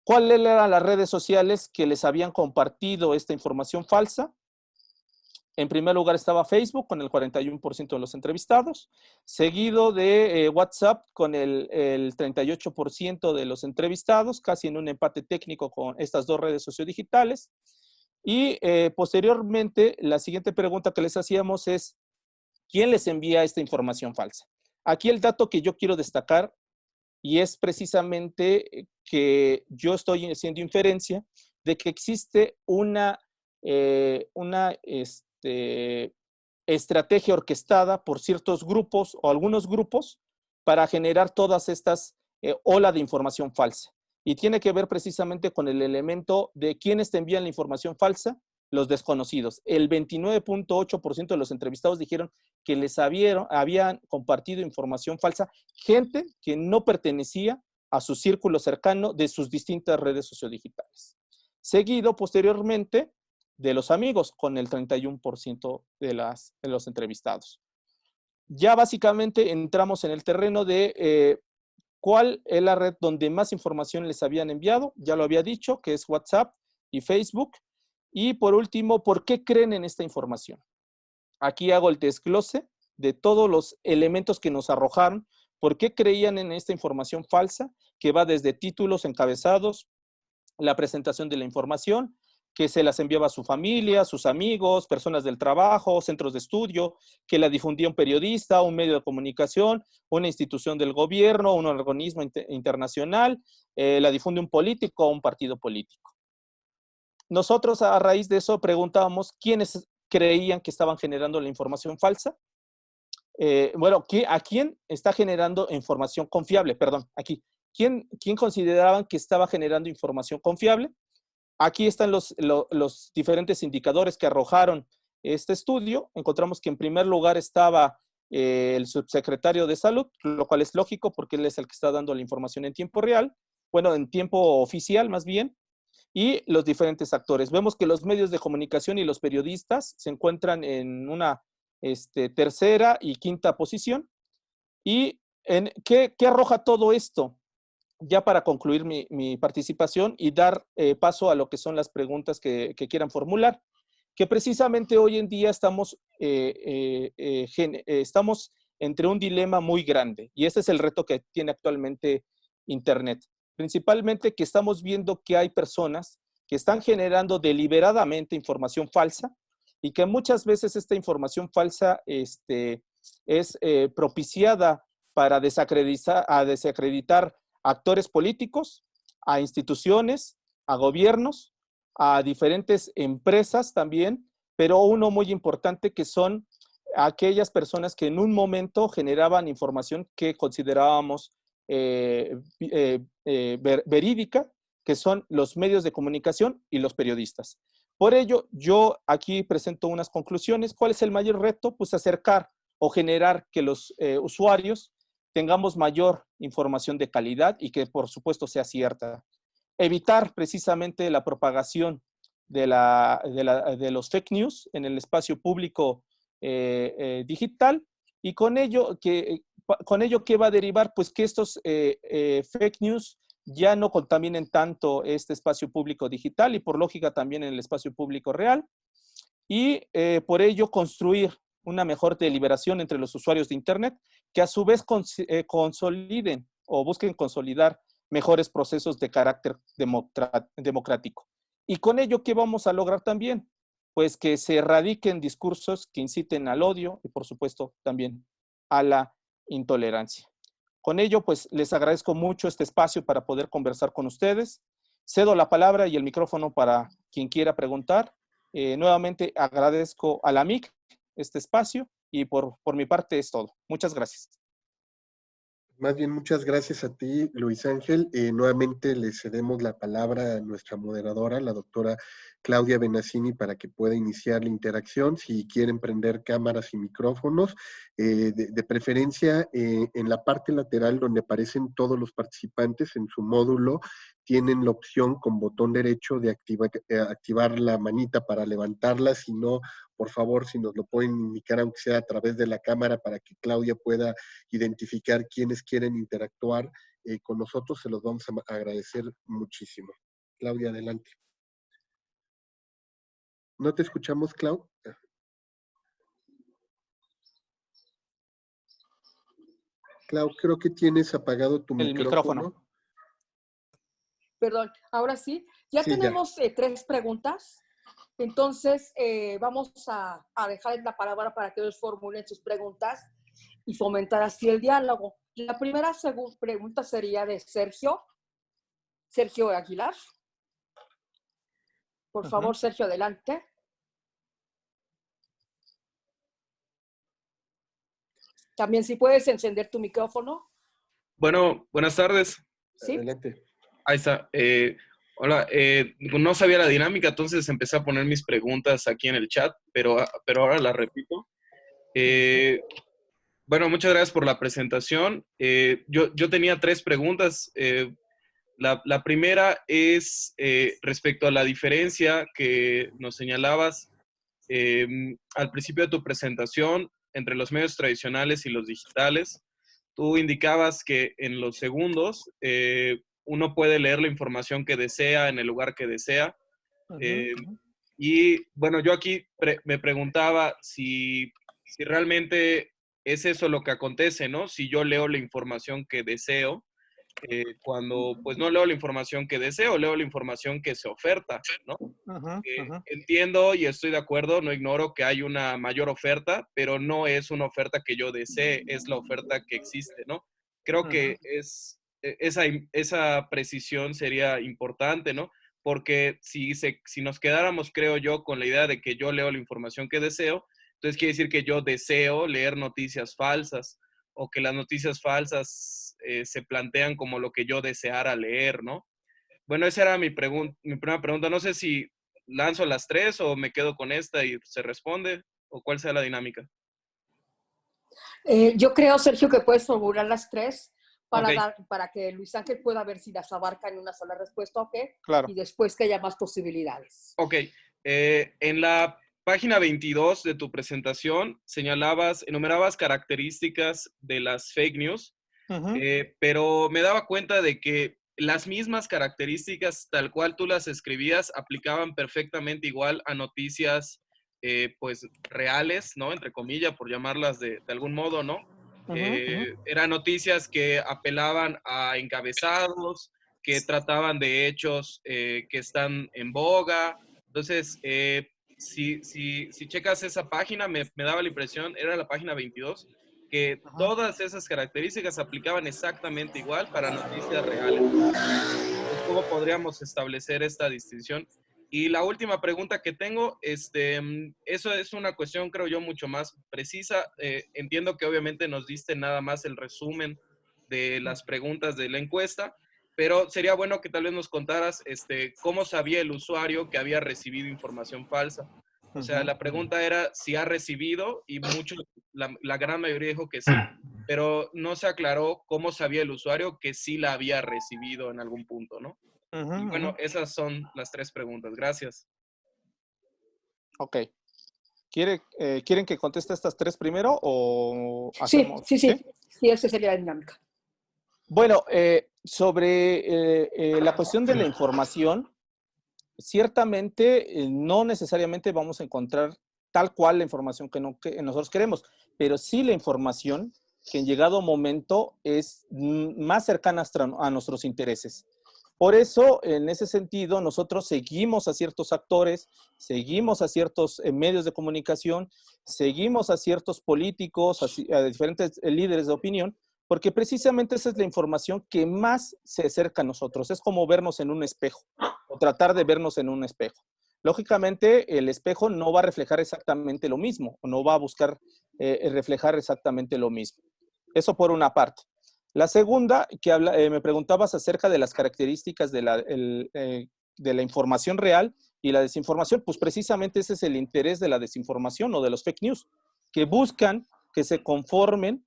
¿Cuáles eran las redes sociales que les habían compartido esta información falsa? En primer lugar estaba Facebook con el 41% de los entrevistados, seguido de WhatsApp con el 38% de los entrevistados, casi en un empate técnico con estas dos redes sociodigitales. Y posteriormente, la siguiente pregunta que les hacíamos es, ¿quién les envía esta información falsa? Aquí el dato que yo quiero destacar, y es precisamente que yo estoy haciendo inferencia de que existe una estrategia orquestada por ciertos grupos o algunos grupos para generar todas estas olas de información falsa. y tiene que ver precisamente con el elemento de quiénes te envían la información falsa, los desconocidos. El 29.8% de los entrevistados dijeron que les habían compartido información falsa, gente que no pertenecía a su círculo cercano de sus distintas redes sociodigitales. Seguido posteriormente de los amigos, con el 31% de los entrevistados. Ya básicamente entramos en el terreno de cuál es la red donde más información les habían enviado. Ya lo había dicho, que es WhatsApp y Facebook. Y por último, ¿por qué creen en esta información? Aquí hago el desglose de todos los elementos que nos arrojaron. ¿Por qué creían en esta información falsa? Que va desde títulos, encabezados, la presentación de la información, que se las enviaba a su familia, sus amigos, personas del trabajo, centros de estudio, que la difundía un periodista, un medio de comunicación, una institución del gobierno, un organismo internacional, la difunde un político o un partido político. Nosotros a raíz de eso preguntábamos quiénes creían que estaban generando la información falsa. ¿A quién está generando información confiable? Perdón, aquí. ¿Quién consideraban que estaba generando información confiable? Aquí están los diferentes indicadores que arrojaron este estudio. Encontramos que en primer lugar estaba el subsecretario de Salud, lo cual es lógico porque él es el que está dando la información en tiempo real, bueno, en tiempo oficial más bien, y los diferentes actores. Vemos que los medios de comunicación y los periodistas se encuentran en una tercera y quinta posición. ¿Y qué arroja todo esto? Ya para concluir mi participación y dar paso a lo que son las preguntas que quieran formular, que precisamente hoy en día estamos entre un dilema muy grande, y ese es el reto que tiene actualmente Internet. Principalmente que estamos viendo que hay personas que están generando deliberadamente información falsa y que muchas veces esta información falsa es propiciada para desacreditar actores políticos, a instituciones, a gobiernos, a diferentes empresas también, pero uno muy importante que son aquellas personas que en un momento generaban información que considerábamos verídica, que son los medios de comunicación y los periodistas. Por ello, yo aquí presento unas conclusiones. ¿Cuál es el mayor reto? Pues acercar o generar que los usuarios tengamos mayor información de calidad y que por supuesto sea cierta. Evitar precisamente la propagación de los fake news en el espacio público digital, y con ello, ¿qué va a derivar? Pues que estos fake news ya no contaminen tanto este espacio público digital y por lógica también en el espacio público real, y por ello construir una mejor deliberación entre los usuarios de Internet que a su vez consoliden o busquen consolidar mejores procesos de carácter democrático. Y con ello, ¿qué vamos a lograr también? Pues que se erradiquen discursos que inciten al odio y por supuesto también a la intolerancia. Con ello, pues les agradezco mucho este espacio para poder conversar con ustedes. Cedo la palabra y el micrófono para quien quiera preguntar. Nuevamente agradezco a la MIC este espacio y por mi parte es todo. Muchas gracias. Más bien, muchas gracias a ti, Luis Ángel. Nuevamente le cedemos la palabra a nuestra moderadora, la doctora Claudia Benassini, para que pueda iniciar la interacción. Si quieren prender cámaras y micrófonos, de preferencia en la parte lateral donde aparecen todos los participantes en su módulo, tienen la opción con botón derecho de activar la manita para levantarla. Si no, por favor, si nos lo pueden indicar, aunque sea a través de la cámara, para que Claudia pueda identificar quiénes quieren interactuar con nosotros, se los vamos a agradecer muchísimo. Claudia, adelante. ¿No te escuchamos, Clau? Clau, creo que tienes apagado tu micrófono. Perdón, ahora sí. Ya Sí, tenemos 3 preguntas. Entonces, vamos a dejar la palabra para que ellos formulen sus preguntas y fomentar así el diálogo. La primera pregunta sería de Sergio Aguilar. Por favor, Sergio, adelante. También si puedes encender tu micrófono. Bueno, buenas tardes. ¿Sí? Adelante. Ahí está. Hola, no sabía la dinámica, entonces empecé a poner mis preguntas aquí en el chat, pero ahora las repito. Bueno, muchas gracias por la presentación. Yo tenía 3 preguntas. La primera es respecto a la diferencia que nos señalabas al principio de tu presentación entre los medios tradicionales y los digitales. Tú indicabas que en los segundos uno puede leer la información que desea en el lugar que desea. Y bueno, yo aquí me preguntaba si realmente es eso lo que acontece, ¿no? Si yo leo la información que deseo, cuando pues no leo la información que deseo, leo la información que se oferta, ¿no? Entiendo y estoy de acuerdo, no ignoro que hay una mayor oferta, pero no es una oferta que yo desee, es la oferta que existe, ¿no? Creo que esa precisión sería importante, ¿no? Porque si nos quedáramos, creo yo, con la idea de que yo leo la información que deseo, entonces quiere decir que yo deseo leer noticias falsas o que las noticias falsas se plantean como lo que yo deseara leer, ¿no? Bueno, esa era mi primera pregunta. No sé si lanzo las 3 o me quedo con esta y se responde, o cuál sea la dinámica. Yo creo, Sergio, que puedes formular las 3 Okay. para que Luis Ángel pueda ver si las abarca en una sola respuesta o qué, Claro. y después que haya más posibilidades. Ok. En la página 22 de tu presentación enumerabas características de las fake news, pero me daba cuenta de que las mismas características, tal cual tú las escribías, aplicaban perfectamente igual a noticias, pues, reales, ¿no? Entre comillas, por llamarlas de algún modo, ¿no? Eran noticias que apelaban a encabezados, que trataban de hechos que están en boga. Entonces, si checas esa página, me daba la impresión, era la página 22, que todas esas características aplicaban exactamente igual para noticias reales. Entonces, ¿cómo podríamos establecer esta distinción? Y la última pregunta que tengo, eso es una cuestión, creo yo, mucho más precisa. Entiendo que obviamente nos diste nada más el resumen de las preguntas de la encuesta, pero sería bueno que tal vez nos contaras cómo sabía el usuario que había recibido información falsa. O sea, la pregunta era si ha recibido, y la gran mayoría dijo que sí, pero no se aclaró cómo sabía el usuario que sí la había recibido en algún punto, ¿no? Y bueno, esas son las 3 preguntas. Gracias. Ok. ¿Quieren que conteste estas 3 primero o hacemos? Sí, esa sería la dinámica. Bueno, sobre la cuestión de la información, ciertamente no necesariamente vamos a encontrar tal cual la información que nosotros queremos, pero sí la información que en llegado momento es más cercana a nuestros intereses. Por eso, en ese sentido, nosotros seguimos a ciertos actores, seguimos a ciertos medios de comunicación, seguimos a ciertos políticos, a diferentes líderes de opinión, porque precisamente esa es la información que más se acerca a nosotros. Es como vernos en un espejo o tratar de vernos en un espejo. Lógicamente, el espejo no va a reflejar exactamente lo mismo, o no va a buscar reflejar exactamente lo mismo. Eso por una parte. La segunda, me preguntabas acerca de las características de la información real y la desinformación, pues precisamente ese es el interés de la desinformación o de los fake news, que buscan que se conformen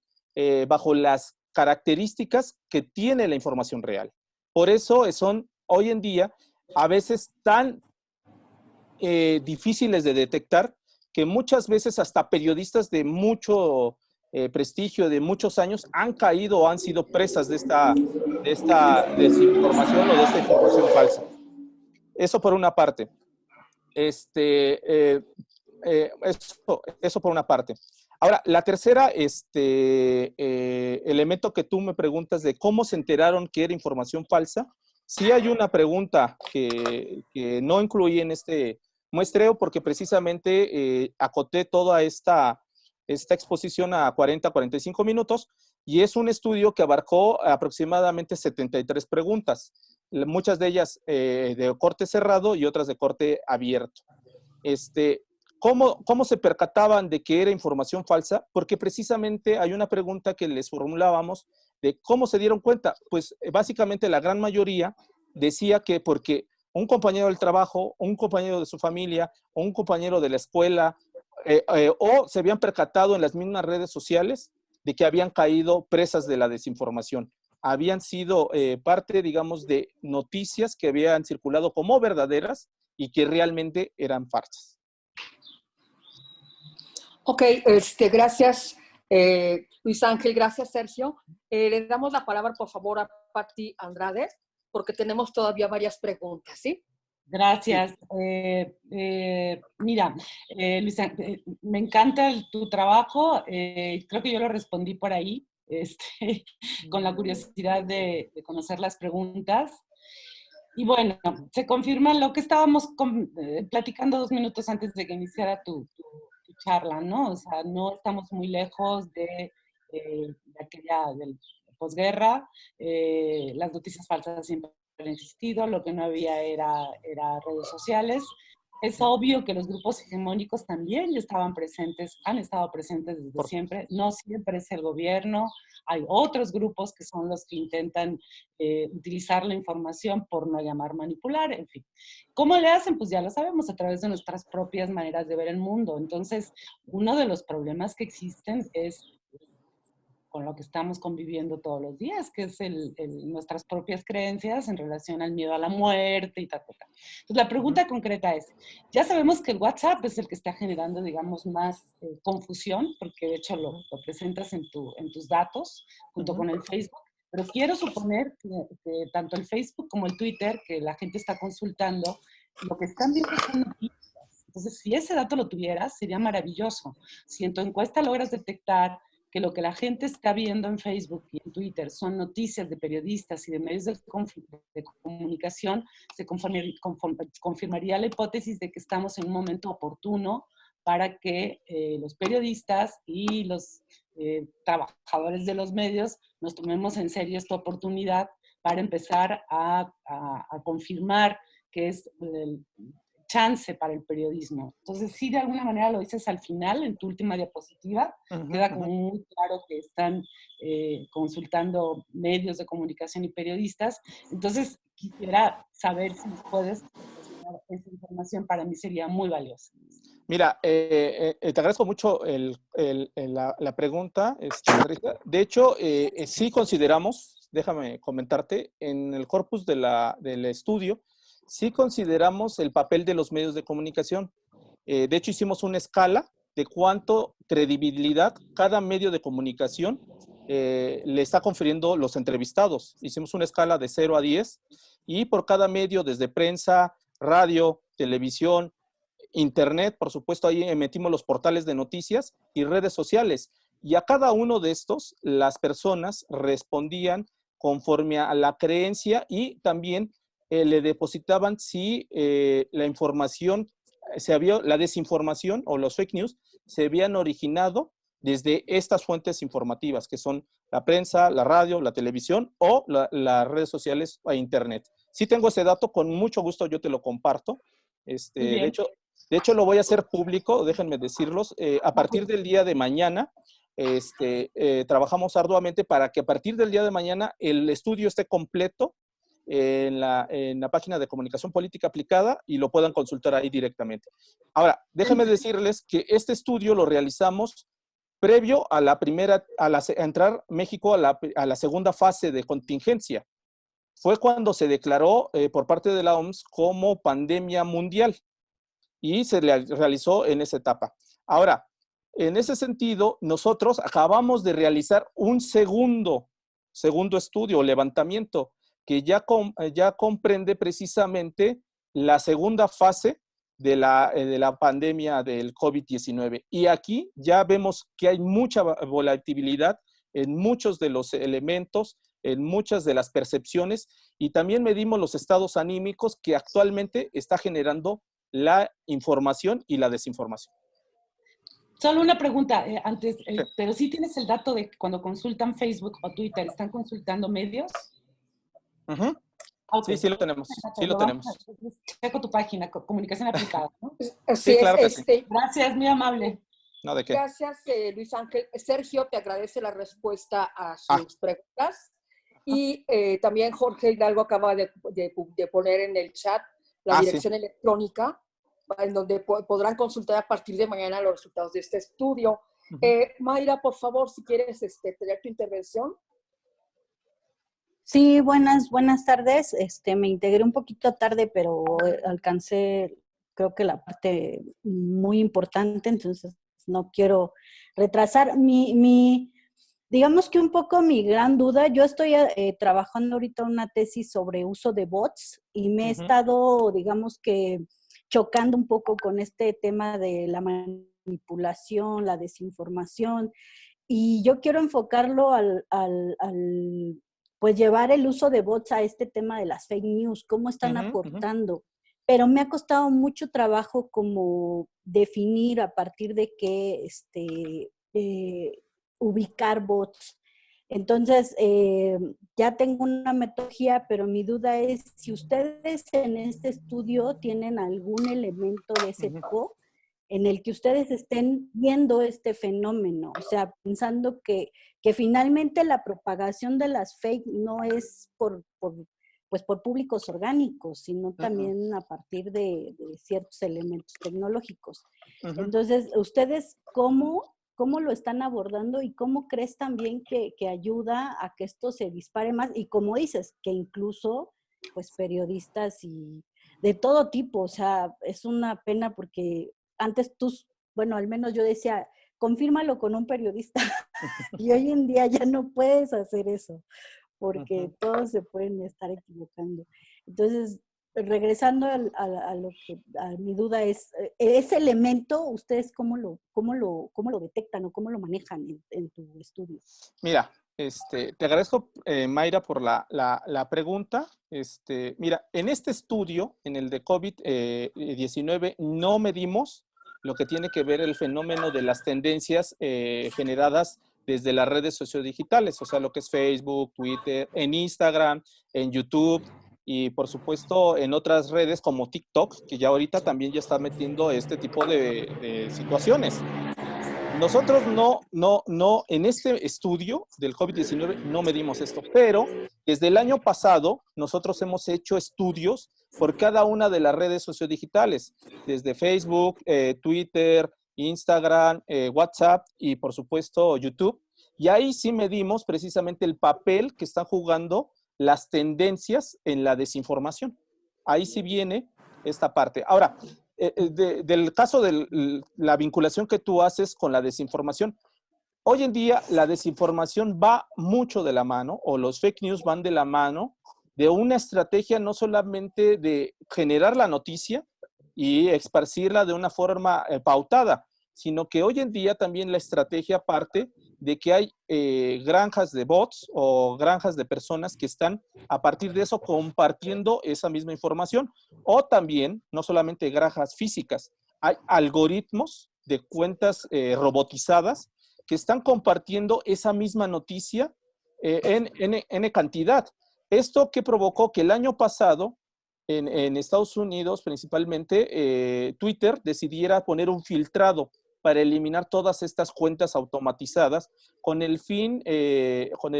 bajo las características que tiene la información real. Por eso son hoy en día a veces tan difíciles de detectar que muchas veces hasta periodistas de mucho prestigio, de muchos años, han caído o han sido presas de esta desinformación o de esta información falsa. Eso por una parte. Eso por una parte. Ahora, la tercera elemento que tú me preguntas de cómo se enteraron que era información falsa, sí hay una pregunta que no incluí en este muestreo porque precisamente acoté toda esta exposición a 45 minutos y es un estudio que abarcó aproximadamente 73 preguntas, muchas de ellas de corte cerrado y otras de corte abierto. ¿Cómo se percataban de que era información falsa? Porque precisamente hay una pregunta que les formulábamos de cómo se dieron cuenta. Pues básicamente la gran mayoría decía que porque un compañero del trabajo, un compañero de su familia, o un compañero de la escuela, o se habían percatado en las mismas redes sociales de que habían caído presas de la desinformación. Habían sido parte, digamos, de noticias que habían circulado como verdaderas y que realmente eran falsas. Ok, gracias, Luis Ángel, gracias, Sergio. Le damos la palabra, por favor, a Pati Andrade, porque tenemos todavía varias preguntas, ¿sí? Gracias. Mira, Luis, me encanta tu trabajo. Creo que yo lo respondí por ahí, con la curiosidad de conocer las preguntas. Y bueno, se confirma lo que estábamos platicando 2 minutos antes de que iniciara tu charla, ¿no? O sea, no estamos muy lejos de aquella del posguerra. Las noticias falsas siempre han existido, lo que no había era redes sociales. Es obvio que los grupos hegemónicos también ya estaban presentes, han estado presentes desde siempre. No siempre es el gobierno. Hay otros grupos que son los que intentan utilizar la información por no llamar manipular, en fin. ¿Cómo le hacen? Pues ya lo sabemos, a través de nuestras propias maneras de ver el mundo. Entonces, uno de los problemas que existen es con lo que estamos conviviendo todos los días, que es nuestras propias creencias en relación al miedo a la muerte y tal. Entonces, la pregunta concreta es, ya sabemos que el WhatsApp es el que está generando, digamos, más confusión, porque de hecho lo presentas en tus datos, junto con el Facebook, pero quiero suponer que tanto el Facebook como el Twitter, que la gente está consultando, lo que están viendo son noticias. Entonces, si ese dato lo tuvieras, sería maravilloso. Si en tu encuesta logras detectar que lo que la gente está viendo en Facebook y en Twitter son noticias de periodistas y de medios de comunicación, se confirmaría la hipótesis de que estamos en un momento oportuno para que los periodistas y los trabajadores de los medios nos tomemos en serio esta oportunidad para empezar a confirmar que es el chance para el periodismo. Entonces, sí, de alguna manera lo dices al final, en tu última diapositiva, queda como muy claro que están consultando medios de comunicación y periodistas. Entonces, quisiera saber si puedes proporcionar esa información, para mí sería muy valiosa. Mira, te agradezco mucho la pregunta, Patricia. De hecho, sí consideramos, déjame comentarte, en el corpus del estudio, sí consideramos el papel de los medios de comunicación. De hecho, hicimos una escala de cuánto credibilidad cada medio de comunicación le está confiriendo los entrevistados. Hicimos una escala de 0 a 10 y por cada medio, desde prensa, radio, televisión, internet, por supuesto, ahí metimos los portales de noticias y redes sociales. Y a cada uno de estos, las personas respondían conforme a la creencia y también le depositaban si la información, la desinformación o los fake news se habían originado desde estas fuentes informativas, que son la prensa, la radio, la televisión o las redes sociales e internet. Sí tengo ese dato, con mucho gusto yo te lo comparto. De hecho, lo voy a hacer público, déjenme decirlos. A partir del día de mañana, trabajamos arduamente para que a partir del día de mañana el estudio esté completo en la página de Comunicación Política Aplicada y lo puedan consultar ahí directamente. Ahora, déjenme decirles que este estudio lo realizamos previo a entrar México a la segunda fase de contingencia. Fue cuando se declaró por parte de la OMS como pandemia mundial y se realizó en esa etapa. Ahora, en ese sentido, nosotros acabamos de realizar un segundo estudio o levantamiento que ya comprende precisamente la segunda fase de la pandemia del COVID-19. Y aquí ya vemos que hay mucha volatilidad en muchos de los elementos, en muchas de las percepciones, y también medimos los estados anímicos que actualmente está generando la información y la desinformación. Solo una pregunta antes, pero sí tienes el dato de que cuando consultan Facebook o Twitter, ¿están consultando medios? Okay. Sí, lo tenemos. Sí, lo tenemos. Checo tu página, Comunicación Aplicada, ¿no? Sí, claro que sí. Gracias, muy amable. No, ¿de qué? Gracias, Luis Ángel. Sergio te agradece la respuesta a sus preguntas. Y también Jorge Hidalgo acaba de poner en el chat la dirección electrónica, en donde podrán consultar a partir de mañana los resultados de este estudio. Mayra, por favor, si quieres tener tu intervención. Sí, buenas tardes. Me integré un poquito tarde, pero alcancé, creo que la parte muy importante, entonces no quiero retrasar. Digamos que un poco mi gran duda, yo estoy trabajando ahorita una tesis sobre uso de bots y me he estado, digamos que, chocando un poco con este tema de la manipulación, la desinformación, y yo quiero enfocarlo pues llevar el uso de bots a este tema de las fake news, cómo están aportando. Pero me ha costado mucho trabajo como definir a partir de qué ubicar bots. Entonces, ya tengo una metodología, pero mi duda es si ustedes en este estudio tienen algún elemento de ese tipo en el que ustedes estén viendo este fenómeno, o sea, pensando que finalmente la propagación de las fake no es por públicos orgánicos, sino también a partir de ciertos elementos tecnológicos. Entonces, ¿ustedes cómo lo están abordando y cómo crees también que ayuda a que esto se dispare más? Y como dices, que incluso, pues, periodistas y de todo tipo, o sea, es una pena porque antes bueno, al menos yo decía, confírmalo con un periodista, y hoy en día ya no puedes hacer eso, porque todos se pueden estar equivocando. Entonces, regresando a mi duda es, ese elemento, ¿ustedes cómo lo detectan o cómo lo manejan en tu estudio? Mira, te agradezco, Mayra, por la pregunta. Mira, en este estudio, en el de COVID-19, no medimos lo que tiene que ver el fenómeno de las tendencias generadas desde las redes sociodigitales, o sea, lo que es Facebook, Twitter, en Instagram, en YouTube y, por supuesto, en otras redes como TikTok, que ya ahorita también ya está metiendo este tipo de situaciones. Nosotros no, en este estudio del COVID-19 no medimos esto, pero desde el año pasado nosotros hemos hecho estudios por cada una de las redes sociodigitales, desde Facebook, Twitter, Instagram, WhatsApp y por supuesto YouTube. Y ahí sí medimos precisamente el papel que están jugando las tendencias en la desinformación. Ahí sí viene esta parte. Ahora, del caso de la vinculación que tú haces con la desinformación, hoy en día la desinformación va mucho de la mano, o los fake news van de la mano, de una estrategia no solamente de generar la noticia y esparcirla de una forma pautada, sino que hoy en día también la estrategia parte de que hay granjas de bots o granjas de personas que están a partir de eso compartiendo esa misma información, o también, no solamente granjas físicas, hay algoritmos de cuentas robotizadas que están compartiendo esa misma noticia en N cantidad. Esto que provocó que el año pasado en Estados Unidos principalmente Twitter decidiera poner un filtrado para eliminar todas estas cuentas automatizadas con el fin, con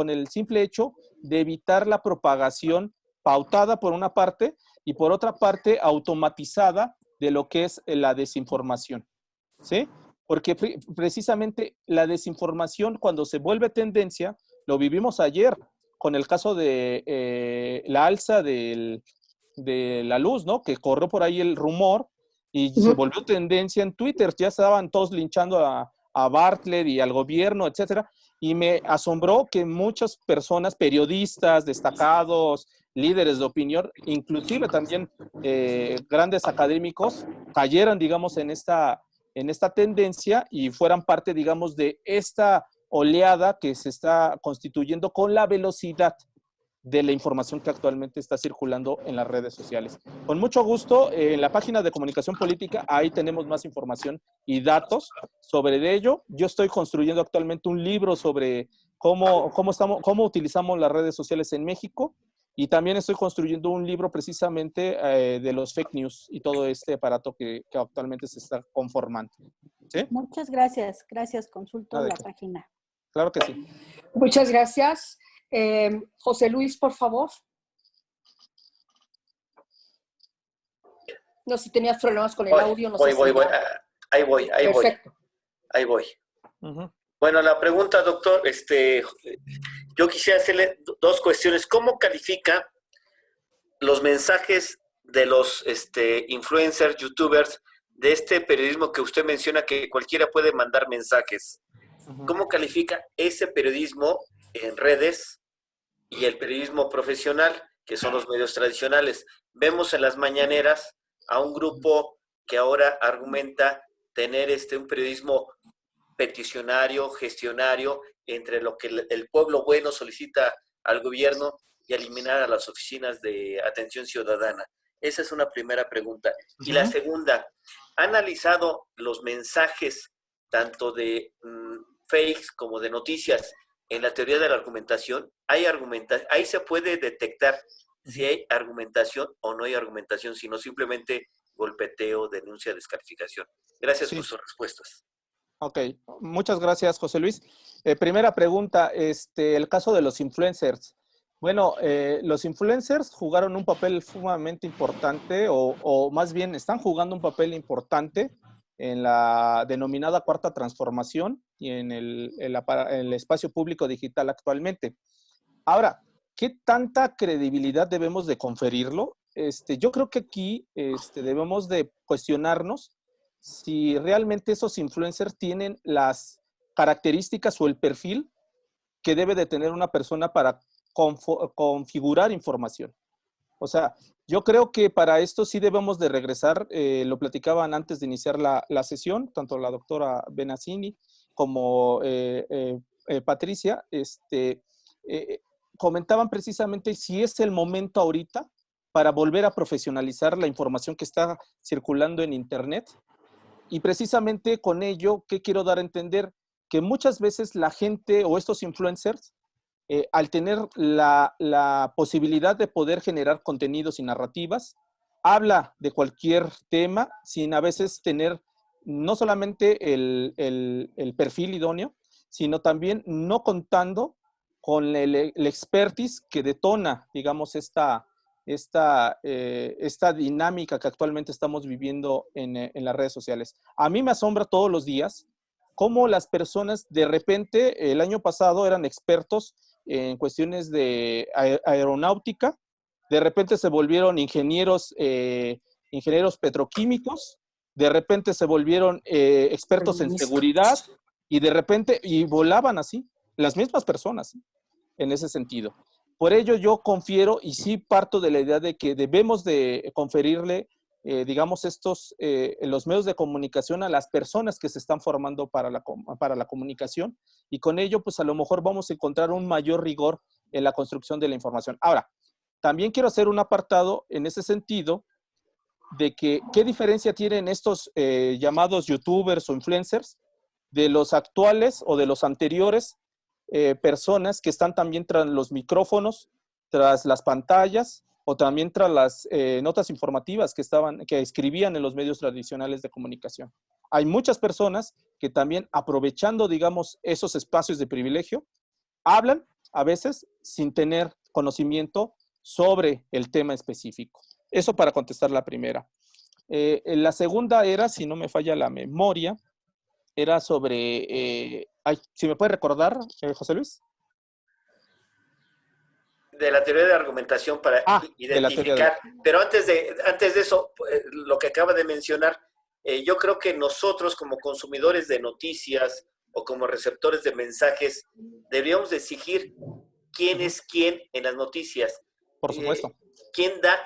el simple hecho de evitar la propagación pautada por una parte y por otra parte automatizada de lo que es la desinformación, ¿sí? Porque precisamente la desinformación cuando se vuelve tendencia, lo vivimos ayer con el caso de la alza de la luz, ¿no? Que corrió por ahí el rumor y se volvió tendencia en Twitter. Ya estaban todos linchando a Bartlett y al gobierno, etcétera. Y me asombró que muchas personas, periodistas destacados, líderes de opinión, inclusive también grandes académicos, cayeran, digamos, en esta tendencia y fueran parte, digamos, de esta oleada que se está constituyendo con la velocidad de la información que actualmente está circulando en las redes sociales. Con mucho gusto, en la página de Comunicación Política, ahí tenemos más información y datos sobre ello. Yo estoy construyendo actualmente un libro sobre cómo utilizamos las redes sociales en México, y también estoy construyendo un libro precisamente de los fake news y todo este aparato que actualmente se está conformando. ¿Sí? Muchas gracias. Gracias. Consulto la página. Claro que sí. Muchas gracias. José Luis, por favor. No sé si tenías problemas con el audio. No sé voy. Ahí voy. Perfecto. Ahí voy. Bueno, la pregunta, doctor, yo quisiera hacerle dos cuestiones. ¿Cómo califica los mensajes de los influencers, youtubers, de este periodismo que usted menciona que cualquiera puede mandar mensajes? ¿Cómo califica ese periodismo en redes y el periodismo profesional, que son los medios tradicionales? Vemos en las mañaneras a un grupo que ahora argumenta tener un periodismo peticionario, gestionario, entre lo que el pueblo bueno solicita al gobierno y eliminar a las oficinas de atención ciudadana. Esa es una primera pregunta. Y la segunda, ¿ha analizado los mensajes tanto de fakes como de noticias en la teoría de la argumentación? Ahí se puede detectar si hay argumentación o no hay argumentación, sino simplemente golpeteo, denuncia, descalificación. Gracias por sus respuestas. Ok, muchas gracias, José Luis. Primera pregunta, el caso de los influencers. Bueno, los influencers jugaron un papel sumamente importante, o más bien están jugando un papel importante en la denominada cuarta transformación y en el espacio público digital actualmente. Ahora, ¿qué tanta credibilidad debemos de conferirlo? Yo creo que aquí debemos de cuestionarnos si realmente esos influencers tienen las características o el perfil que debe de tener una persona para configurar información. O sea, yo creo que para esto sí debemos de regresar, lo platicaban antes de iniciar la sesión, tanto la doctora Benassini como Patricia, comentaban precisamente si es el momento ahorita para volver a profesionalizar la información que está circulando en Internet. Y precisamente con ello, ¿qué quiero dar a entender? Que muchas veces la gente o estos influencers, al tener la posibilidad de poder generar contenidos y narrativas, habla de cualquier tema sin a veces tener no solamente el perfil idóneo, sino también no contando con el expertise que detona, digamos, esta dinámica que actualmente estamos viviendo en las redes sociales. A mí me asombra todos los días cómo las personas de repente, el año pasado eran expertos en cuestiones de aeronáutica, de repente se volvieron ingenieros petroquímicos, de repente se volvieron expertos en seguridad y de repente, y volaban así, las mismas personas, ¿sí? En ese sentido. Por ello yo confiero y sí parto de la idea de que debemos de conferirle, digamos, los medios de comunicación a las personas que se están formando para la comunicación, y con ello pues a lo mejor vamos a encontrar un mayor rigor en la construcción de la información. Ahora, también quiero hacer un apartado en ese sentido de que qué diferencia tienen estos llamados youtubers o influencers de los actuales o de los anteriores personas que están también tras los micrófonos, tras las pantallas o también tras las notas informativas que escribían en los medios tradicionales de comunicación. Hay muchas personas que también, aprovechando, digamos, esos espacios de privilegio, hablan a veces sin tener conocimiento sobre el tema específico. Eso para contestar la primera. La segunda era, si no me falla la memoria, era sobre, si me puede recordar, José Luis. De la teoría de argumentación para identificar. Pero antes de eso, lo que acaba de mencionar, yo creo que nosotros como consumidores de noticias o como receptores de mensajes deberíamos exigir quién es quién en las noticias. Por supuesto. ¿Quién da?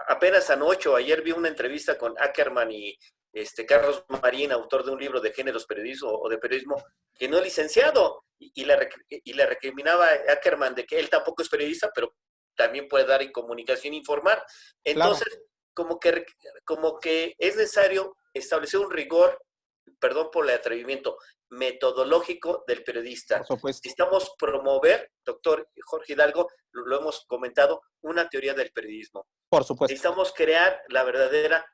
Apenas anoche o ayer vi una entrevista con Ackerman y Carlos Marín, autor de un libro de géneros periodismo o de periodismo, que no es licenciado, y le recriminaba a Ackerman de que él tampoco es periodista, pero también puede dar en comunicación e informar. Entonces, claro, como que es necesario establecer un rigor, perdón por el atrevimiento, metodológico del periodista. Por supuesto. Necesitamos promover, doctor Jorge Hidalgo, lo hemos comentado, una teoría del periodismo. Por supuesto. Necesitamos crear la verdadera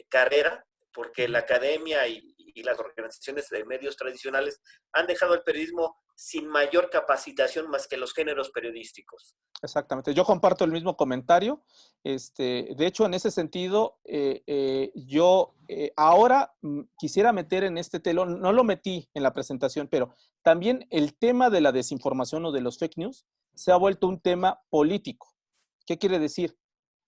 carrera, porque la academia y y las organizaciones de medios tradicionales han dejado el periodismo sin mayor capacitación más que los géneros periodísticos. Exactamente. Yo comparto el mismo comentario. De hecho, en ese sentido, yo ahora quisiera meter en este telón, no lo metí en la presentación, pero también el tema de la desinformación o de los fake news se ha vuelto un tema político. ¿Qué quiere decir?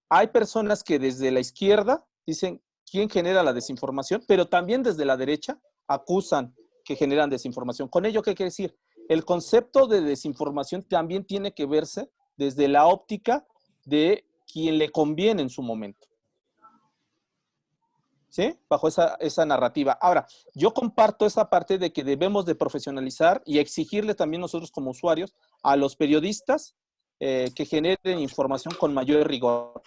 Hay personas que desde la izquierda dicen quién genera la desinformación, pero también desde la derecha acusan que generan desinformación. ¿Con ello qué quiere decir? El concepto de desinformación también tiene que verse desde la óptica de quien le conviene en su momento. ¿Sí? Bajo esa narrativa. Ahora, yo comparto esa parte de que debemos de profesionalizar y exigirle también nosotros como usuarios a los periodistas que generen información con mayor rigor.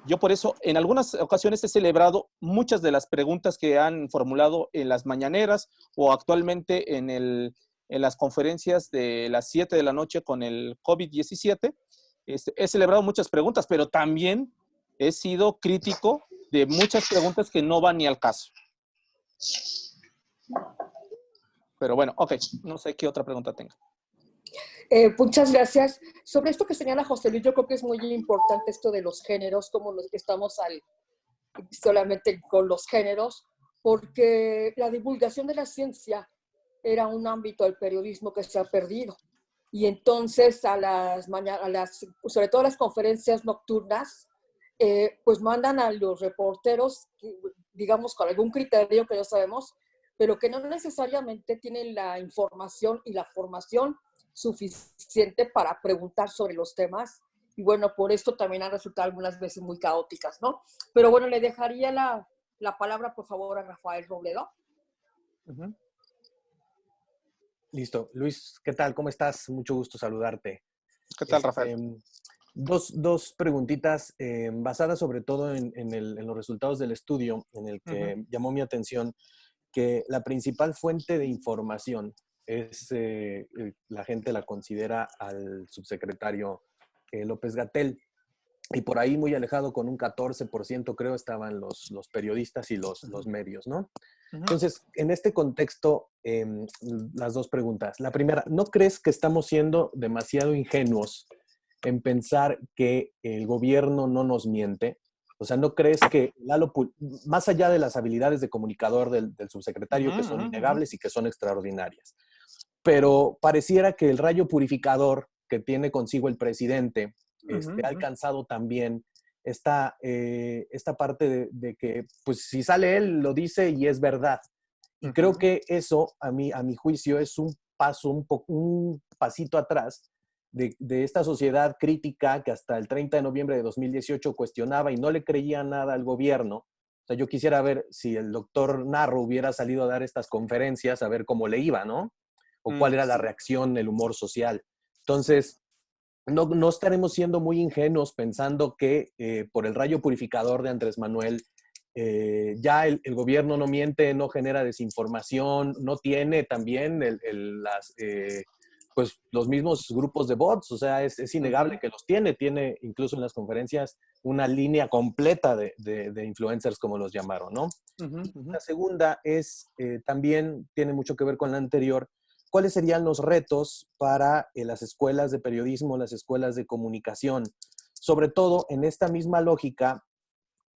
Yo por eso en algunas ocasiones he celebrado muchas de las preguntas que han formulado en las mañaneras o actualmente en las conferencias de las 7 de la noche con el COVID-17. He celebrado muchas preguntas, pero también he sido crítico de muchas preguntas que no van ni al caso. Pero bueno, ok, no sé qué otra pregunta tenga. Muchas gracias. Sobre esto que señala José Luis, yo creo que es muy importante esto de los géneros, como estamos solamente con los géneros, porque la divulgación de la ciencia era un ámbito del periodismo que se ha perdido. Y entonces sobre todo a las conferencias nocturnas, pues mandan a los reporteros, digamos, con algún criterio que no sabemos, pero que no necesariamente tienen la información y la formación suficiente para preguntar sobre los temas. Y bueno, por esto también han resultado algunas veces muy caóticas, ¿no? Pero bueno, le dejaría la palabra, por favor, a Rafael Robledo. Uh-huh. Listo. Luis, ¿qué tal? ¿Cómo estás? Mucho gusto saludarte. ¿Qué tal, Rafael? Dos preguntitas basadas sobre todo en los resultados del estudio, en el que llamó mi atención que la principal fuente de información es, la gente la considera al subsecretario López-Gatell. Y por ahí muy alejado, con un 14% creo, estaban los periodistas y los medios, ¿no? Entonces, en este contexto, las dos preguntas. La primera, ¿no crees que estamos siendo demasiado ingenuos en pensar que el gobierno no nos miente? O sea, ¿no crees que más allá de las habilidades de comunicador del subsecretario, que son innegables y que son extraordinarias, pero pareciera que el rayo purificador que tiene consigo el presidente ha alcanzado también esta parte de que, pues, si sale él, lo dice y es verdad. Y creo que eso, a mi juicio, es un pasito atrás de esta sociedad crítica que hasta el 30 de noviembre de 2018 cuestionaba y no le creía nada al gobierno. O sea, yo quisiera ver si el doctor Narro hubiera salido a dar estas conferencias, a ver cómo le iba, ¿no? O cuál era la reacción, el humor social. Entonces, no estaremos siendo muy ingenuos pensando que por el rayo purificador de Andrés Manuel, ya el gobierno no miente, no genera desinformación, no tiene también pues los mismos grupos de bots. O sea, es innegable que los tiene incluso en las conferencias una línea completa de influencers, como los llamaron, ¿no? La segunda es, también tiene mucho que ver con la anterior. ¿Cuáles serían los retos para las escuelas de periodismo, las escuelas de comunicación? Sobre todo en esta misma lógica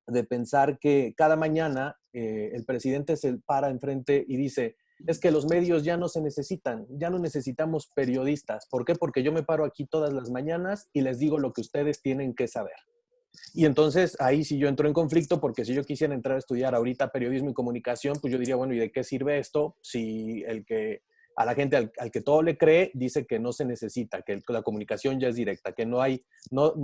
de pensar que cada mañana el presidente se para enfrente y dice, es que los medios ya no se necesitan, ya no necesitamos periodistas. ¿Por qué? Porque yo me paro aquí todas las mañanas y les digo lo que ustedes tienen que saber. Y entonces ahí sí yo entro en conflicto, porque si yo quisiera entrar a estudiar ahorita periodismo y comunicación, pues yo diría, bueno, ¿y de qué sirve esto si a la gente al que todo le cree dice que no se necesita, que la comunicación ya es directa, que no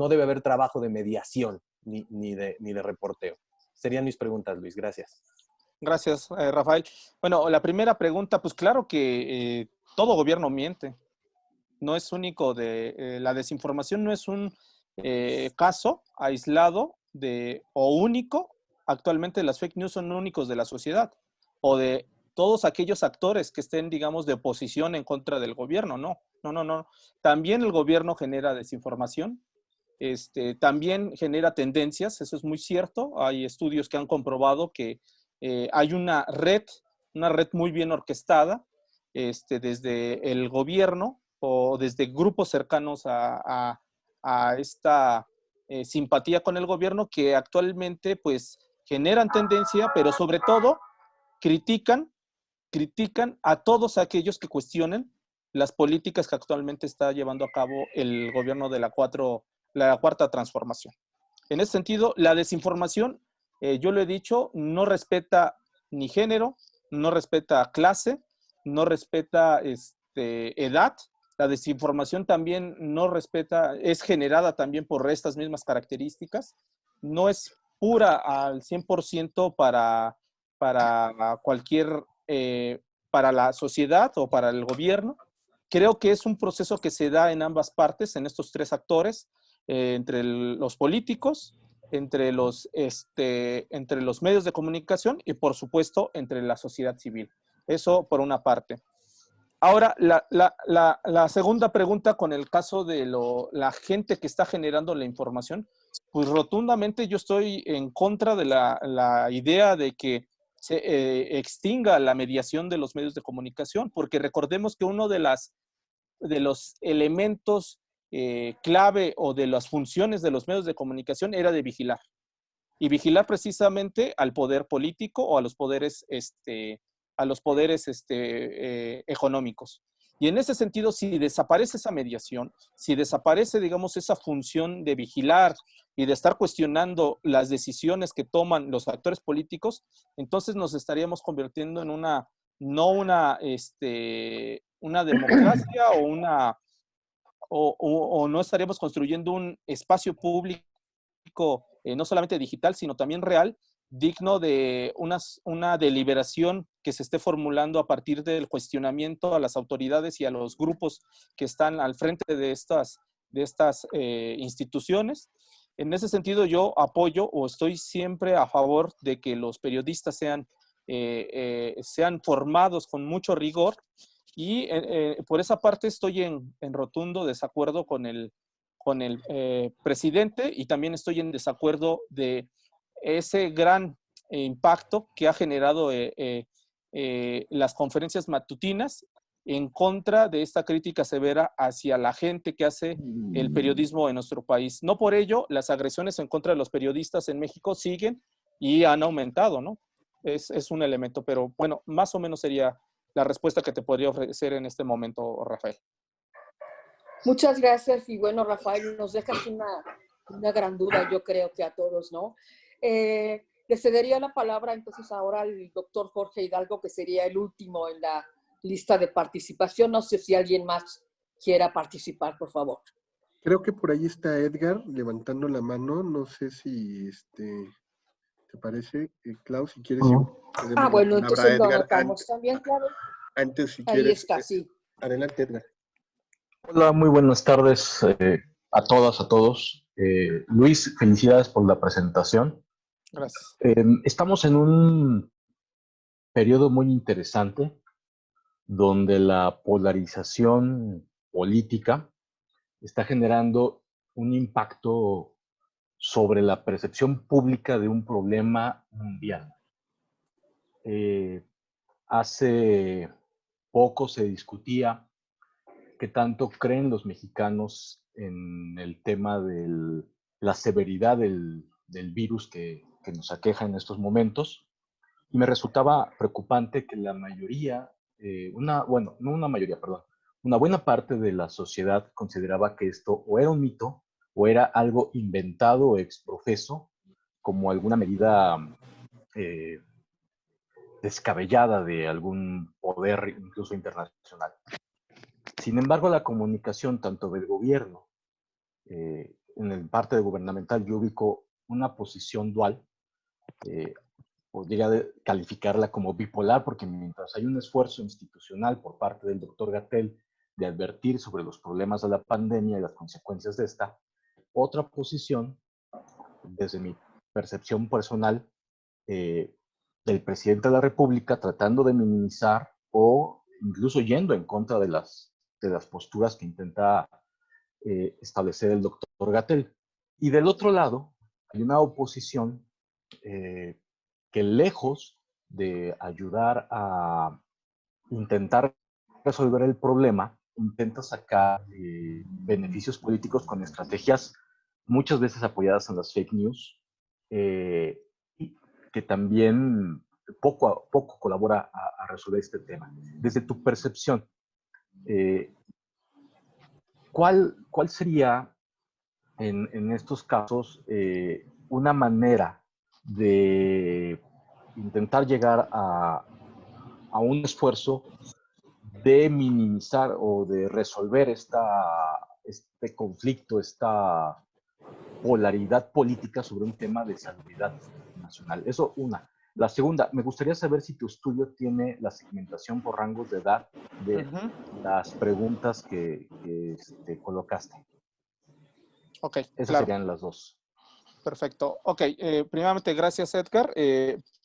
debe haber trabajo de mediación ni de reporteo? Serían mis preguntas, Luis. Gracias. Gracias, Rafael. Bueno, la primera pregunta, pues claro que todo gobierno miente. No es único la desinformación no es un caso aislado o único. Actualmente las fake news son únicos de la sociedad o de todos aquellos actores que estén, digamos, de oposición en contra del gobierno. No. También el gobierno genera desinformación. También genera tendencias, eso es muy cierto. Hay estudios que han comprobado que hay una red una red muy bien orquestada, desde el gobierno o desde grupos cercanos a esta simpatía con el gobierno, que actualmente pues generan tendencia, pero sobre todo critican a todos aquellos que cuestionen las políticas que actualmente está llevando a cabo el gobierno de la Cuarta Transformación. En ese sentido, la desinformación, yo lo he dicho, no respeta ni género, no respeta clase, no respeta edad. La desinformación también no respeta, es generada también por estas mismas características. No es pura al 100% para cualquier, para la sociedad o para el gobierno. Creo que es un proceso que se da en ambas partes, en estos tres actores, entre los políticos, entre los medios de comunicación y, por supuesto, entre la sociedad civil. Eso por una parte. Ahora, la segunda pregunta con el caso de la gente que está generando la información, pues rotundamente yo estoy en contra de la idea de que se extinga la mediación de los medios de comunicación, porque recordemos que uno de los elementos clave o de las funciones de los medios de comunicación era de vigilar. Y vigilar precisamente al poder político o a los poderes, económicos. Y en ese sentido, si desaparece esa mediación, si desaparece, digamos, esa función de vigilar y de estar cuestionando las decisiones que toman los actores políticos, entonces nos estaríamos convirtiendo en no una democracia o no estaríamos construyendo un espacio público, no solamente digital, sino también real, digno de una deliberación que se esté formulando a partir del cuestionamiento a las autoridades y a los grupos que están al frente de estas instituciones. En ese sentido, yo apoyo o estoy siempre a favor de que los periodistas sean formados con mucho rigor, y por esa parte estoy en rotundo desacuerdo con el presidente, y también estoy en desacuerdo de ese gran impacto que ha generado las conferencias matutinas en contra de esta crítica severa hacia la gente que hace el periodismo en nuestro país. No por ello, las agresiones en contra de los periodistas en México siguen y han aumentado, ¿no? Es un elemento, pero bueno, más o menos sería la respuesta que te podría ofrecer en este momento, Rafael. Muchas gracias. Y bueno, Rafael, nos dejas una gran duda, yo creo que a todos, ¿no? Le cedería la palabra entonces ahora al doctor Jorge Hidalgo, que sería el último en la lista de participación. No sé si alguien más quiera participar, por favor. Creo que por ahí está Edgar levantando la mano. No sé si ¿te parece, Klaus? Si quieres, bueno, entonces lo anotamos también, claro. Antes, si ahí quieres. Está, sí. Adelante, Edgar. Hola, muy buenas tardes a todas, a todos. Luis, felicidades por la presentación. Gracias. Estamos en un periodo muy interesante donde la polarización política está generando un impacto sobre la percepción pública de un problema mundial. Hace poco se discutía qué tanto creen los mexicanos en el tema de la severidad del virus que nos aqueja en estos momentos. Y me resultaba preocupante que la mayoría, una buena parte de la sociedad consideraba que esto o era un mito o era algo inventado o exprofeso como alguna medida descabellada de algún poder incluso internacional. Sin embargo, la comunicación tanto del gobierno, en el parte gubernamental yo ubico una posición dual, podría calificarla como bipolar, porque mientras hay un esfuerzo institucional por parte del doctor Gatell de advertir sobre los problemas de la pandemia y las consecuencias de esta, otra posición, desde mi percepción personal, del presidente de la República tratando de minimizar o incluso yendo en contra de las posturas que intenta establecer el doctor Gatell. Y del otro lado, hay una oposición que lejos de ayudar a intentar resolver el problema, intenta sacar beneficios políticos con estrategias muchas veces apoyadas en las fake news, y que también poco a poco colabora a resolver este tema. Desde tu percepción, ¿cuál sería en estos casos una manera de intentar llegar a un esfuerzo de minimizar o de resolver este conflicto, esta polaridad política sobre un tema de seguridad nacional? Eso una. La segunda, me gustaría saber si tu estudio tiene la segmentación por rangos de edad de las preguntas que colocaste. Ok, Esas claro. serían las dos. Perfecto. Ok, primeramente, gracias, Edgar.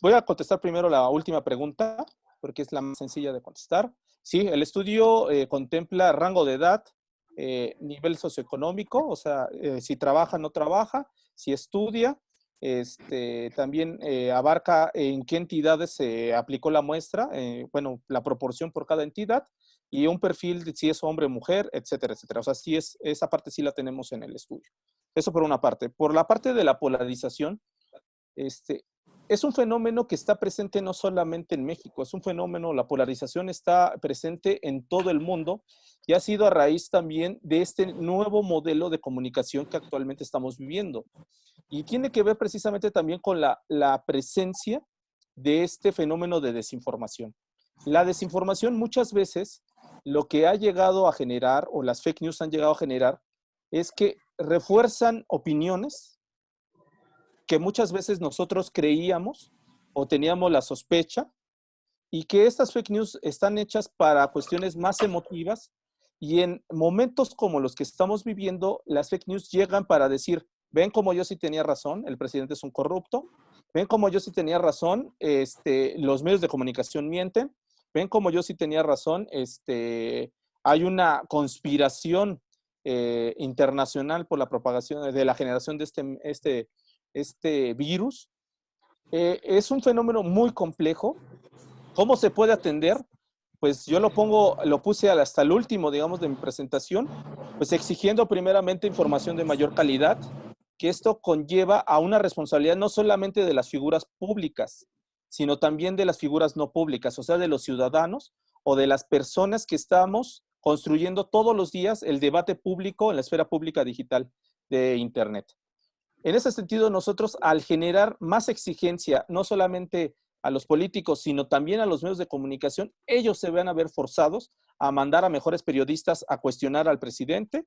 Voy a contestar primero la última pregunta, porque es la más sencilla de contestar. Sí, el estudio contempla rango de edad, nivel socioeconómico, o sea, si trabaja o no trabaja, si estudia, también abarca en qué entidades se aplicó la muestra, bueno, la proporción por cada entidad, y un perfil de si es hombre o mujer, etcétera, etcétera. O sea, sí esa parte sí la tenemos en el estudio. Eso por una parte. Por la parte de la polarización, es un fenómeno que está presente no solamente en México, es un fenómeno, la polarización está presente en todo el mundo y ha sido a raíz también de este nuevo modelo de comunicación que actualmente estamos viviendo. Y tiene que ver precisamente también con la presencia de este fenómeno de desinformación. La desinformación muchas veces lo que ha llegado a generar, o las fake news han llegado a generar, es que refuerzan opiniones que muchas veces nosotros creíamos o teníamos la sospecha, y que estas fake news están hechas para cuestiones más emotivas, y en momentos como los que estamos viviendo, las fake news llegan para decir, ven como yo sí tenía razón, el presidente es un corrupto, ven como yo sí tenía razón, los medios de comunicación mienten, ven como yo sí tenía razón, hay una conspiración internacional por la propagación de la generación de este virus. Es un fenómeno muy complejo. ¿Cómo se puede atender? Pues yo lo puse hasta el último, digamos, de mi presentación, pues exigiendo primeramente información de mayor calidad, que esto conlleva a una responsabilidad no solamente de las figuras públicas, sino también de las figuras no públicas, o sea, de los ciudadanos o de las personas que estamos construyendo todos los días el debate público en la esfera pública digital de Internet. En ese sentido, nosotros, al generar más exigencia, no solamente a los políticos, sino también a los medios de comunicación, ellos se van a ver forzados a mandar a mejores periodistas a cuestionar al presidente,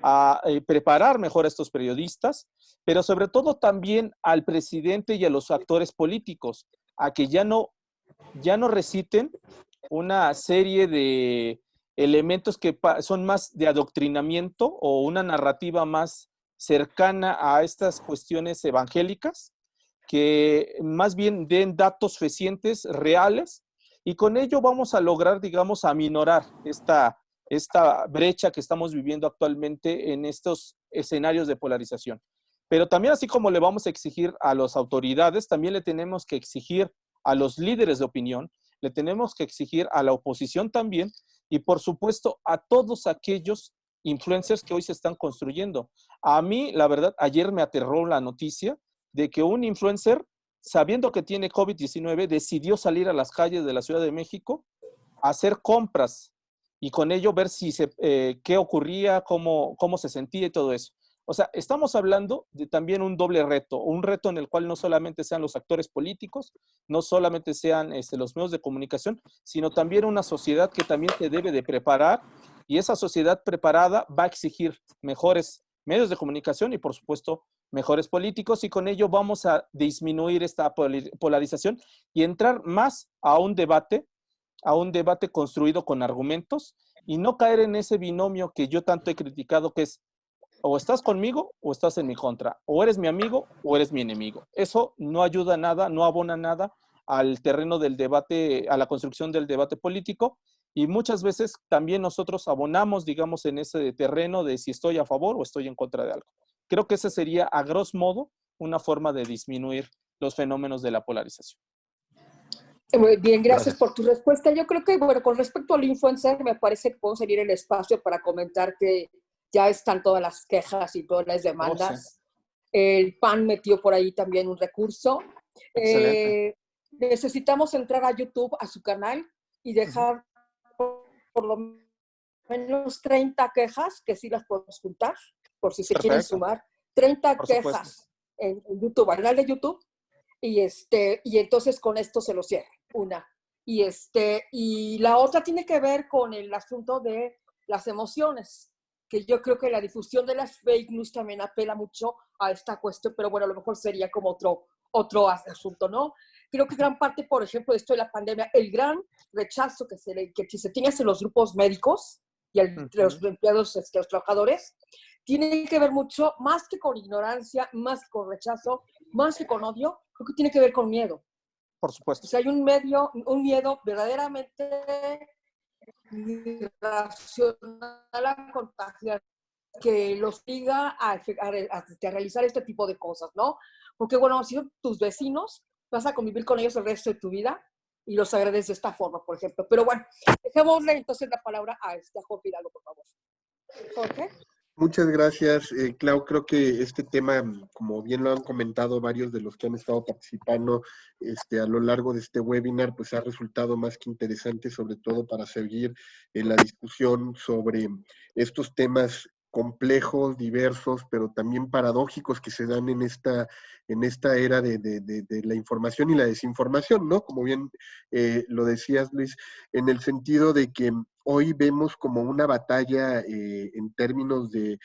a preparar mejor a estos periodistas, pero sobre todo también al presidente y a los actores políticos, a que ya no reciten una serie de elementos que son más de adoctrinamiento o una narrativa más cercana a estas cuestiones evangélicas, que más bien den datos fehacientes, reales, y con ello vamos a lograr, digamos, aminorar esta brecha que estamos viviendo actualmente en estos escenarios de polarización. Pero también, así como le vamos a exigir a las autoridades, también le tenemos que exigir a los líderes de opinión, le tenemos que exigir a la oposición también, y por supuesto a todos aquellos influencers que hoy se están construyendo. A mí, la verdad, ayer me aterró la noticia de que un influencer, sabiendo que tiene COVID-19, decidió salir a las calles de la Ciudad de México a hacer compras y con ello ver qué ocurría, cómo se sentía y todo eso. O sea, estamos hablando de también un doble reto, un reto en el cual no solamente sean los actores políticos, no solamente sean los medios de comunicación, sino también una sociedad que también se debe de preparar, y esa sociedad preparada va a exigir mejores medios de comunicación y, por supuesto, mejores políticos, y con ello vamos a disminuir esta polarización y entrar más a un debate construido con argumentos, y no caer en ese binomio que yo tanto he criticado, que es o estás conmigo o estás en mi contra, o eres mi amigo o eres mi enemigo. Eso no ayuda a nada, no abona nada al terreno del debate, a la construcción del debate político, y muchas veces también nosotros abonamos, digamos, en ese terreno de si estoy a favor o estoy en contra de algo. Creo que esa sería, a grosso modo, una forma de disminuir los fenómenos de la polarización. Muy bien, gracias Gracias. por tu respuesta. Yo creo que, bueno, con respecto al influencer, me parece que podemos salir el espacio para comentar que ya están todas las quejas y todas las demandas. El PAN metió por ahí también un recurso. Excelente. Necesitamos entrar a YouTube, a su canal, y dejar por lo menos 30 quejas, que sí las podemos juntar, por si se quieren Perfecto. sumar. 30 Por supuesto. quejas en YouTube, al canal de YouTube, y entonces con esto se lo cierra, una. Y la otra tiene que ver con el asunto de las emociones, que yo creo que la difusión de las fake news también apela mucho a esta cuestión, pero bueno, a lo mejor sería como otro asunto, ¿no? Creo que gran parte, por ejemplo, de esto de la pandemia, el gran rechazo que se tiene hacia los grupos médicos y entre los empleados, los trabajadores, tiene que ver mucho, más que con ignorancia, más que con rechazo, más que con odio, creo que tiene que ver con miedo. Por supuesto. O sea, hay un miedo verdaderamente irracional a contagiar que los obliga a realizar este tipo de cosas, ¿no? Porque, bueno, si son tus vecinos, vas a convivir con ellos el resto de tu vida y los agredes de esta forma, por ejemplo. Pero bueno, dejémosle entonces la palabra a Jorge Hidalgo, por favor. Jorge. Muchas gracias, Clau. Creo que este tema, como bien lo han comentado varios de los que han estado participando a lo largo de este webinar, pues ha resultado más que interesante, sobre todo para seguir en la discusión sobre estos temas complejos, diversos, pero también paradójicos que se dan en esta era de la información y la desinformación, ¿no? Como bien lo decías, Luis, en el sentido de que hoy vemos como una batalla en términos de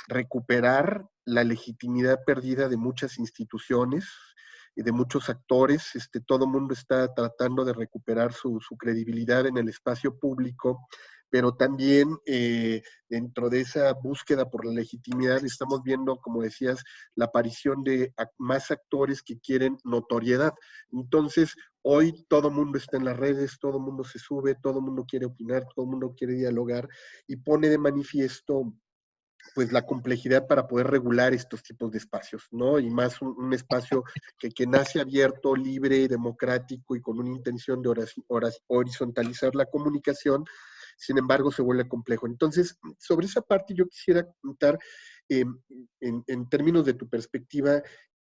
recuperar la legitimidad perdida de muchas instituciones y de muchos actores. Todo el mundo está tratando de recuperar su credibilidad en el espacio público, pero también dentro de esa búsqueda por la legitimidad estamos viendo, como decías, la aparición de más actores que quieren notoriedad. Entonces, hoy todo el mundo está en las redes, todo el mundo se sube, todo el mundo quiere opinar, todo el mundo quiere dialogar y pone de manifiesto pues la complejidad para poder regular estos tipos de espacios, ¿no? Y más un espacio que nace abierto, libre, democrático y con una intención de horizontalizar la comunicación, sin embargo se vuelve complejo. Entonces, sobre esa parte yo quisiera comentar, en términos de tu perspectiva,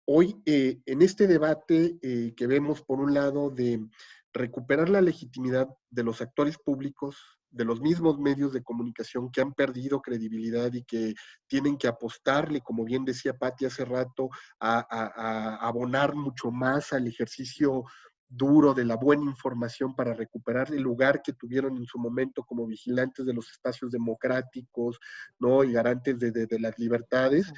hoy en este debate que vemos por un lado de recuperar la legitimidad de los actores públicos, de los mismos medios de comunicación que han perdido credibilidad y que tienen que apostarle, como bien decía Patti hace rato, a abonar mucho más al ejercicio duro de la buena información para recuperar el lugar que tuvieron en su momento como vigilantes de los espacios democráticos, ¿no? Y garantes de las libertades.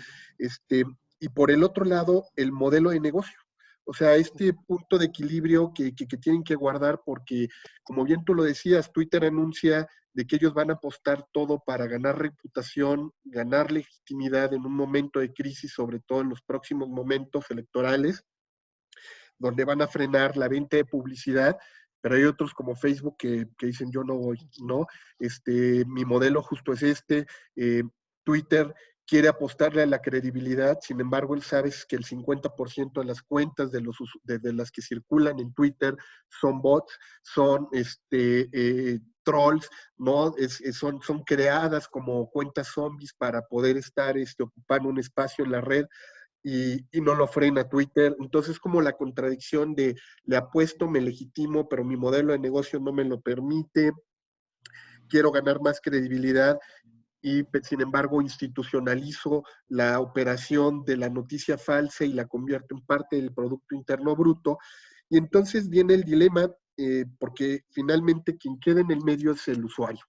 Y por el otro lado, el modelo de negocio. O sea, este punto de equilibrio que tienen que guardar porque, como bien tú lo decías, Twitter anuncia de que ellos van a apostar todo para ganar reputación, ganar legitimidad en un momento de crisis, sobre todo en los próximos momentos electorales, donde van a frenar la venta de publicidad, pero hay otros como Facebook que dicen yo no voy, ¿no? Mi modelo justo es Twitter quiere apostarle a la credibilidad, sin embargo, él sabe que el 50% de las cuentas de las que circulan en Twitter son bots, son trolls, ¿no? Son creadas como cuentas zombies para poder estar ocupando un espacio en la red y no lo frena Twitter. Entonces, como la contradicción de le apuesto, me legitimo, pero mi modelo de negocio no me lo permite, quiero ganar más credibilidad y sin embargo institucionalizo la operación de la noticia falsa y la convierto en parte del Producto Interno Bruto. Y entonces viene el dilema, porque finalmente quien queda en el medio es el usuario,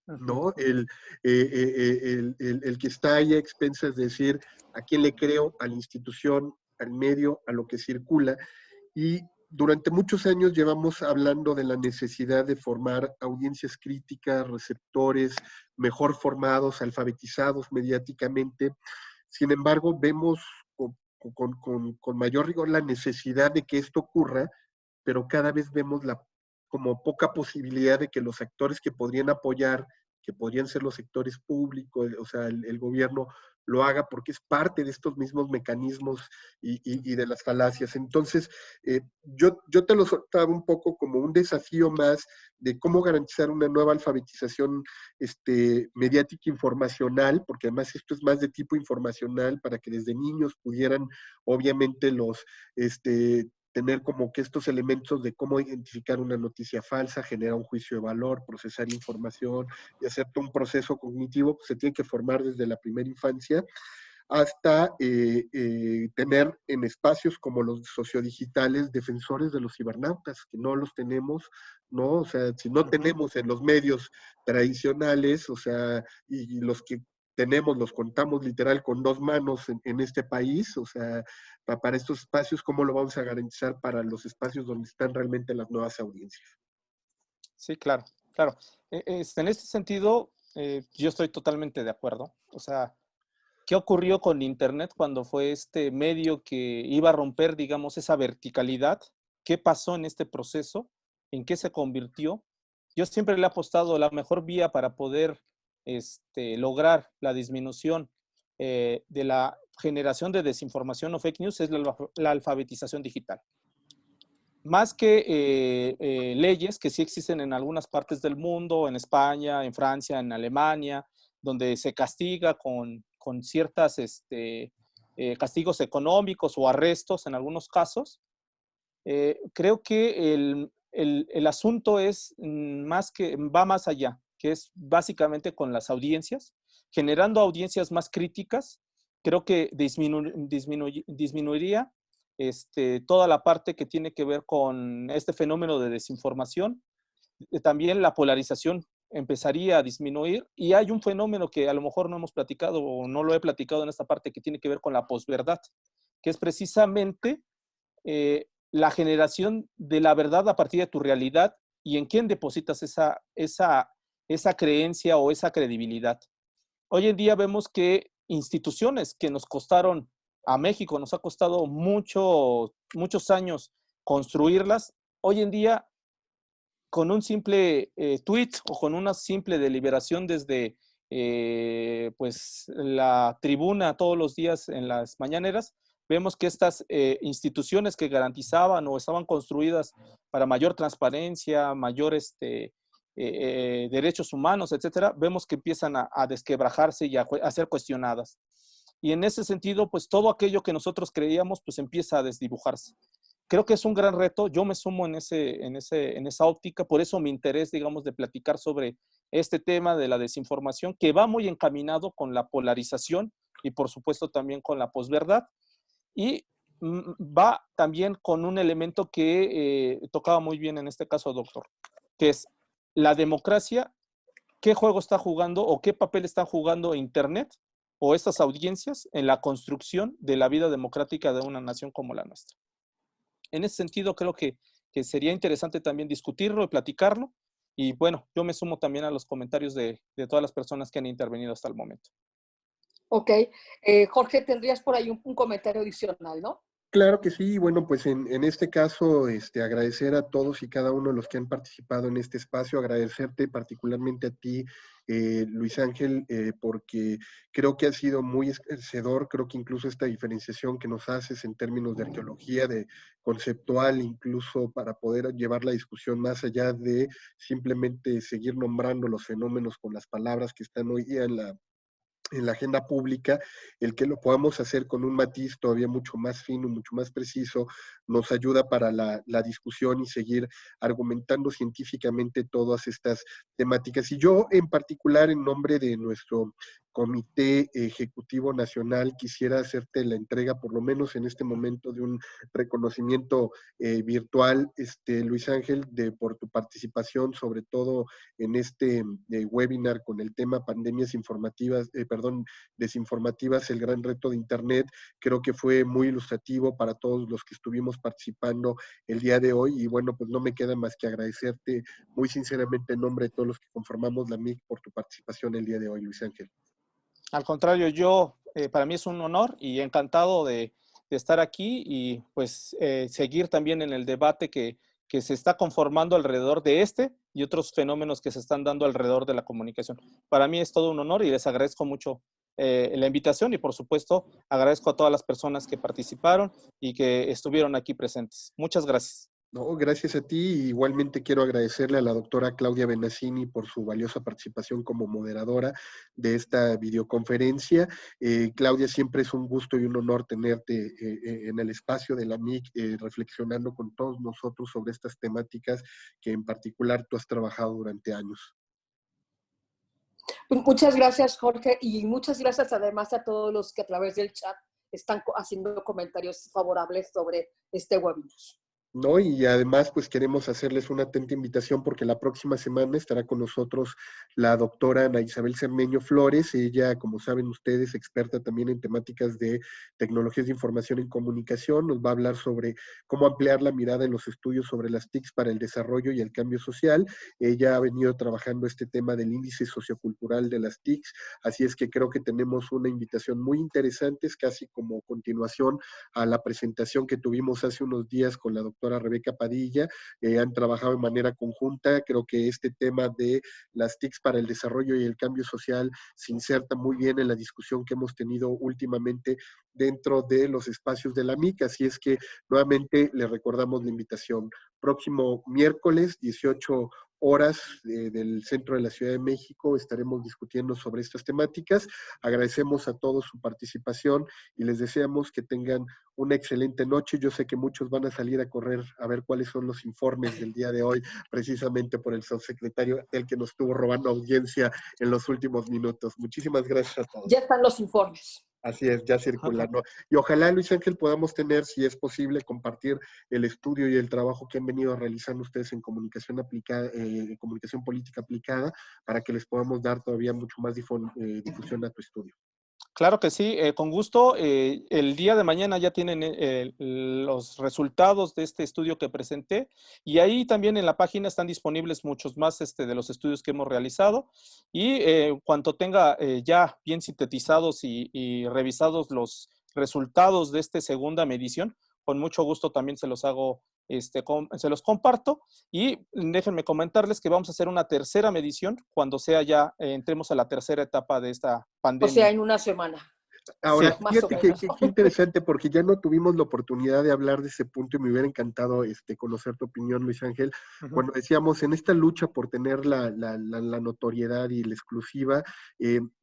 ¿no? El que está ahí a expensas de decir a quién le creo, a la institución, al medio, a lo que circula. Y durante muchos años llevamos hablando de la necesidad de formar audiencias críticas, receptores mejor formados, alfabetizados mediáticamente. Sin embargo, vemos con mayor rigor la necesidad de que esto ocurra, pero cada vez vemos como poca posibilidad de que los actores que podrían apoyar que podrían ser los sectores públicos, o sea, el gobierno lo haga porque es parte de estos mismos mecanismos y de las falacias. Entonces, yo te lo soltaba un poco como un desafío más de cómo garantizar una nueva alfabetización mediática informacional, porque además esto es más de tipo informacional, para que desde niños pudieran, obviamente, tener como que estos elementos de cómo identificar una noticia falsa, generar un juicio de valor, procesar información y hacer todo un proceso cognitivo, pues se tiene que formar desde la primera infancia hasta tener en espacios como los sociodigitales defensores de los cibernautas, que no los tenemos, ¿no? O sea, si no tenemos en los medios tradicionales, o sea, y los que tenemos, los contamos literal con dos manos en este país, o sea, para estos espacios, ¿cómo lo vamos a garantizar para los espacios donde están realmente las nuevas audiencias? Sí, claro, claro. En este sentido, yo estoy totalmente de acuerdo. O sea, ¿qué ocurrió con Internet cuando fue este medio que iba a romper, digamos, esa verticalidad? ¿Qué pasó en este proceso? ¿En qué se convirtió? Yo siempre le he apostado la mejor vía para poder lograr la disminución de la generación de desinformación o fake news es la alfabetización digital. Más que leyes que sí existen en algunas partes del mundo, en España, en Francia, en Alemania, donde se castiga con ciertas castigos económicos o arrestos en algunos casos, creo que el asunto es va más allá, que es básicamente con las audiencias, generando audiencias más críticas. Creo que disminuiría toda la parte que tiene que ver con este fenómeno de desinformación. También la polarización empezaría a disminuir, y hay un fenómeno que a lo mejor no hemos platicado o no lo he platicado en esta parte, que tiene que ver con la posverdad, que es precisamente la generación de la verdad a partir de tu realidad y en quién depositas esa creencia o esa credibilidad. Hoy en día vemos que instituciones que nos costaron, a México nos ha costado muchos años construirlas, hoy en día con un simple tweet o con una simple deliberación desde pues la tribuna todos los días en las mañaneras, vemos que estas instituciones que garantizaban o estaban construidas para mayor transparencia, mayores derechos humanos, etcétera, vemos que empiezan a desquebrajarse y a ser cuestionadas. Y en ese sentido, pues todo aquello que nosotros creíamos, pues empieza a desdibujarse. Creo que es un gran reto. Yo me sumo en esa óptica, por eso mi interés, digamos, de platicar sobre este tema de la desinformación, que va muy encaminado con la polarización y por supuesto también con la posverdad, y va también con un elemento que tocaba muy bien en este caso, doctor, que es la democracia. ¿Qué juego está jugando o qué papel está jugando Internet o estas audiencias en la construcción de la vida democrática de una nación como la nuestra? En ese sentido, creo que sería interesante también discutirlo y platicarlo. Y bueno, yo me sumo también a los comentarios de todas las personas que han intervenido hasta el momento. Ok. Jorge, tendrías por ahí un comentario adicional, ¿no? Claro que sí. Bueno, pues en este caso, agradecer a todos y cada uno de los que han participado en este espacio, agradecerte particularmente a ti, Luis Ángel, porque creo que ha sido muy esclarecedor. Creo que incluso esta diferenciación que nos haces en términos de arqueología, de conceptual, incluso para poder llevar la discusión más allá de simplemente seguir nombrando los fenómenos con las palabras que están hoy día en la agenda pública, el que lo podamos hacer con un matiz todavía mucho más fino, mucho más preciso, nos ayuda para la discusión y seguir argumentando científicamente todas estas temáticas. Y yo en particular, en nombre de nuestro Comité Ejecutivo Nacional, quisiera hacerte la entrega, por lo menos en este momento, de un reconocimiento virtual, Luis Ángel, por tu participación, sobre todo en este webinar con el tema pandemias desinformativas, el gran reto de Internet. Creo que fue muy ilustrativo para todos los que estuvimos participando el día de hoy, y bueno, pues no me queda más que agradecerte muy sinceramente en nombre de todos los que conformamos la MIC por tu participación el día de hoy, Luis Ángel. Al contrario, para mí es un honor y encantado de estar aquí y pues seguir también en el debate que que se está conformando alrededor de este y otros fenómenos que se están dando alrededor de la comunicación. Para mí es todo un honor y les agradezco mucho la invitación y por supuesto agradezco a todas las personas que participaron y que estuvieron aquí presentes. Muchas gracias. No, gracias a ti. Igualmente quiero agradecerle a la doctora Claudia Benassini por su valiosa participación como moderadora de esta videoconferencia. Claudia, siempre es un gusto y un honor tenerte en el espacio de la MIC, reflexionando con todos nosotros sobre estas temáticas que en particular tú has trabajado durante años. Muchas gracias, Jorge, y muchas gracias además a todos los que a través del chat están haciendo comentarios favorables sobre este webinar. ¿No? Y además, pues queremos hacerles una atenta invitación porque la próxima semana estará con nosotros la doctora Ana Isabel Cermeño Flores. Ella, como saben ustedes, experta también en temáticas de tecnologías de información y comunicación. Nos va a hablar sobre cómo ampliar la mirada en los estudios sobre las TICs para el desarrollo y el cambio social. Ella ha venido trabajando este tema del índice sociocultural de las TICs, así es que creo que tenemos una invitación muy interesante, es casi como continuación a la presentación que tuvimos hace unos días con la doctora Rebeca Padilla. Han trabajado de manera conjunta. Creo que este tema de las TICs para el desarrollo y el cambio social se inserta muy bien en la discusión que hemos tenido últimamente dentro de los espacios de la MIC, así es que nuevamente le recordamos la invitación. Próximo miércoles, 18 horas del centro de la Ciudad de México, estaremos discutiendo sobre estas temáticas. Agradecemos a todos su participación y les deseamos que tengan una excelente noche. Yo sé que muchos van a salir a correr a ver cuáles son los informes del día de hoy, precisamente por el subsecretario, el que nos estuvo robando audiencia en los últimos minutos. Muchísimas gracias a todos. Ya están los informes. Así es, ya circulando. Y ojalá, Luis Ángel, podamos tener, si es posible, compartir el estudio y el trabajo que han venido realizando ustedes en comunicación aplicada, comunicación política aplicada, para que les podamos dar todavía mucho más difusión a tu estudio. Claro que sí, con gusto. El día de mañana ya tienen los resultados de este estudio que presenté y ahí también en la página están disponibles muchos más de los estudios que hemos realizado y cuanto tenga ya bien sintetizados y revisados los resultados de esta segunda medición, con mucho gusto también se los hago, se los comparto y déjenme comentarles que vamos a hacer una tercera medición cuando sea ya entremos a la tercera etapa de esta pandemia. O sea, en una semana. Ahora, Sí, fíjate que interesante, porque ya no tuvimos la oportunidad de hablar de ese punto y me hubiera encantado conocer tu opinión, Luis Ángel. Cuando decíamos, en esta lucha por tener la notoriedad y la exclusiva,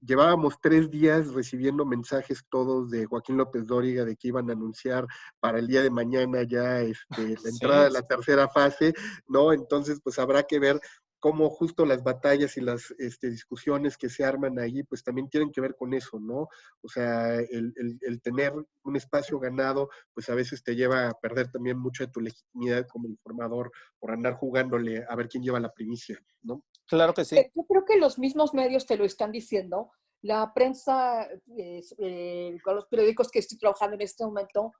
llevábamos 3 días recibiendo mensajes todos de Joaquín López Dóriga de que iban a anunciar para el día de mañana ya la entrada de la tercera fase, ¿no? Entonces, pues habrá que ver cómo justo las batallas y las discusiones que se arman ahí, pues también tienen que ver con eso, ¿no? O sea, el tener un espacio ganado, pues a veces te lleva a perder también mucho de tu legitimidad como informador por andar jugándole a ver quién lleva la primicia, ¿no? Claro que sí. Yo creo que los mismos medios te lo están diciendo. La prensa, con los periódicos que estoy trabajando en este momento,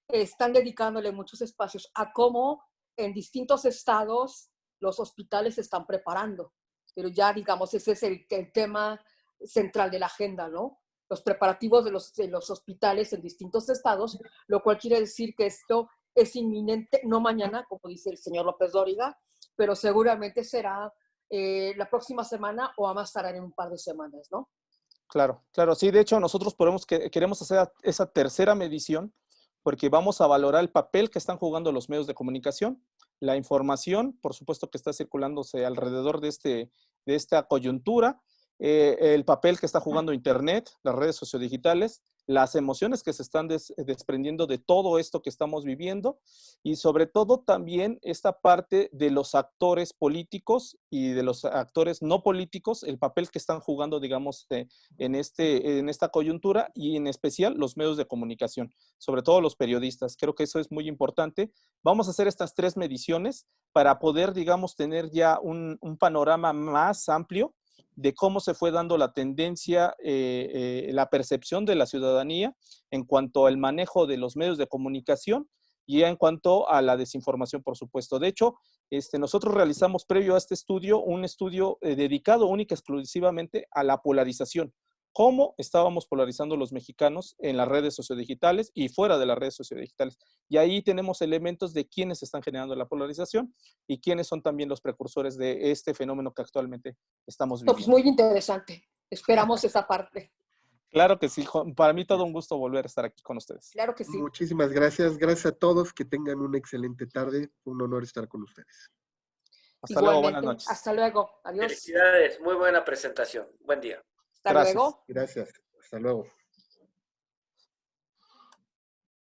están dedicándole muchos espacios a cómo en distintos estados los hospitales se están preparando. Pero ya, digamos, ese es el tema central de la agenda, ¿no? Los preparativos de los hospitales en distintos estados, lo cual quiere decir que esto es inminente, no mañana, como dice el señor López Dóriga, pero seguramente será la próxima semana o a más tardar en un par de semanas, ¿no? Claro, claro. Sí, de hecho, nosotros queremos hacer esa tercera medición porque vamos a valorar el papel que están jugando los medios de comunicación, la información, por supuesto que está circulándose alrededor de esta coyuntura, el papel que está jugando Internet, las redes sociodigitales, las emociones que se están desprendiendo de todo esto que estamos viviendo y sobre todo también esta parte de los actores políticos y de los actores no políticos, el papel que están jugando, digamos, en esta coyuntura y en especial los medios de comunicación, sobre todo los periodistas. Creo que eso es muy importante. Vamos a hacer estas 3 mediciones para poder, digamos, tener ya un panorama más amplio de cómo se fue dando la tendencia, la percepción de la ciudadanía en cuanto al manejo de los medios de comunicación y en cuanto a la desinformación, por supuesto. De hecho, nosotros realizamos previo a este estudio un estudio dedicado única y exclusivamente a la polarización. cómo estábamos polarizando los mexicanos en las redes sociodigitales y fuera de las redes sociodigitales. Y ahí tenemos elementos de quiénes están generando la polarización y quiénes son también los precursores de este fenómeno que actualmente estamos viviendo. Pues muy interesante. Esperamos esa parte. Claro que sí. Para mí todo un gusto volver a estar aquí con ustedes. Claro que sí. Muchísimas gracias. Gracias a todos. Que tengan una excelente tarde. Un honor estar con ustedes. Hasta luego. Buenas noches. Hasta luego. Adiós. Felicidades. Muy buena presentación. Buen día. Hasta luego. Gracias. Hasta luego.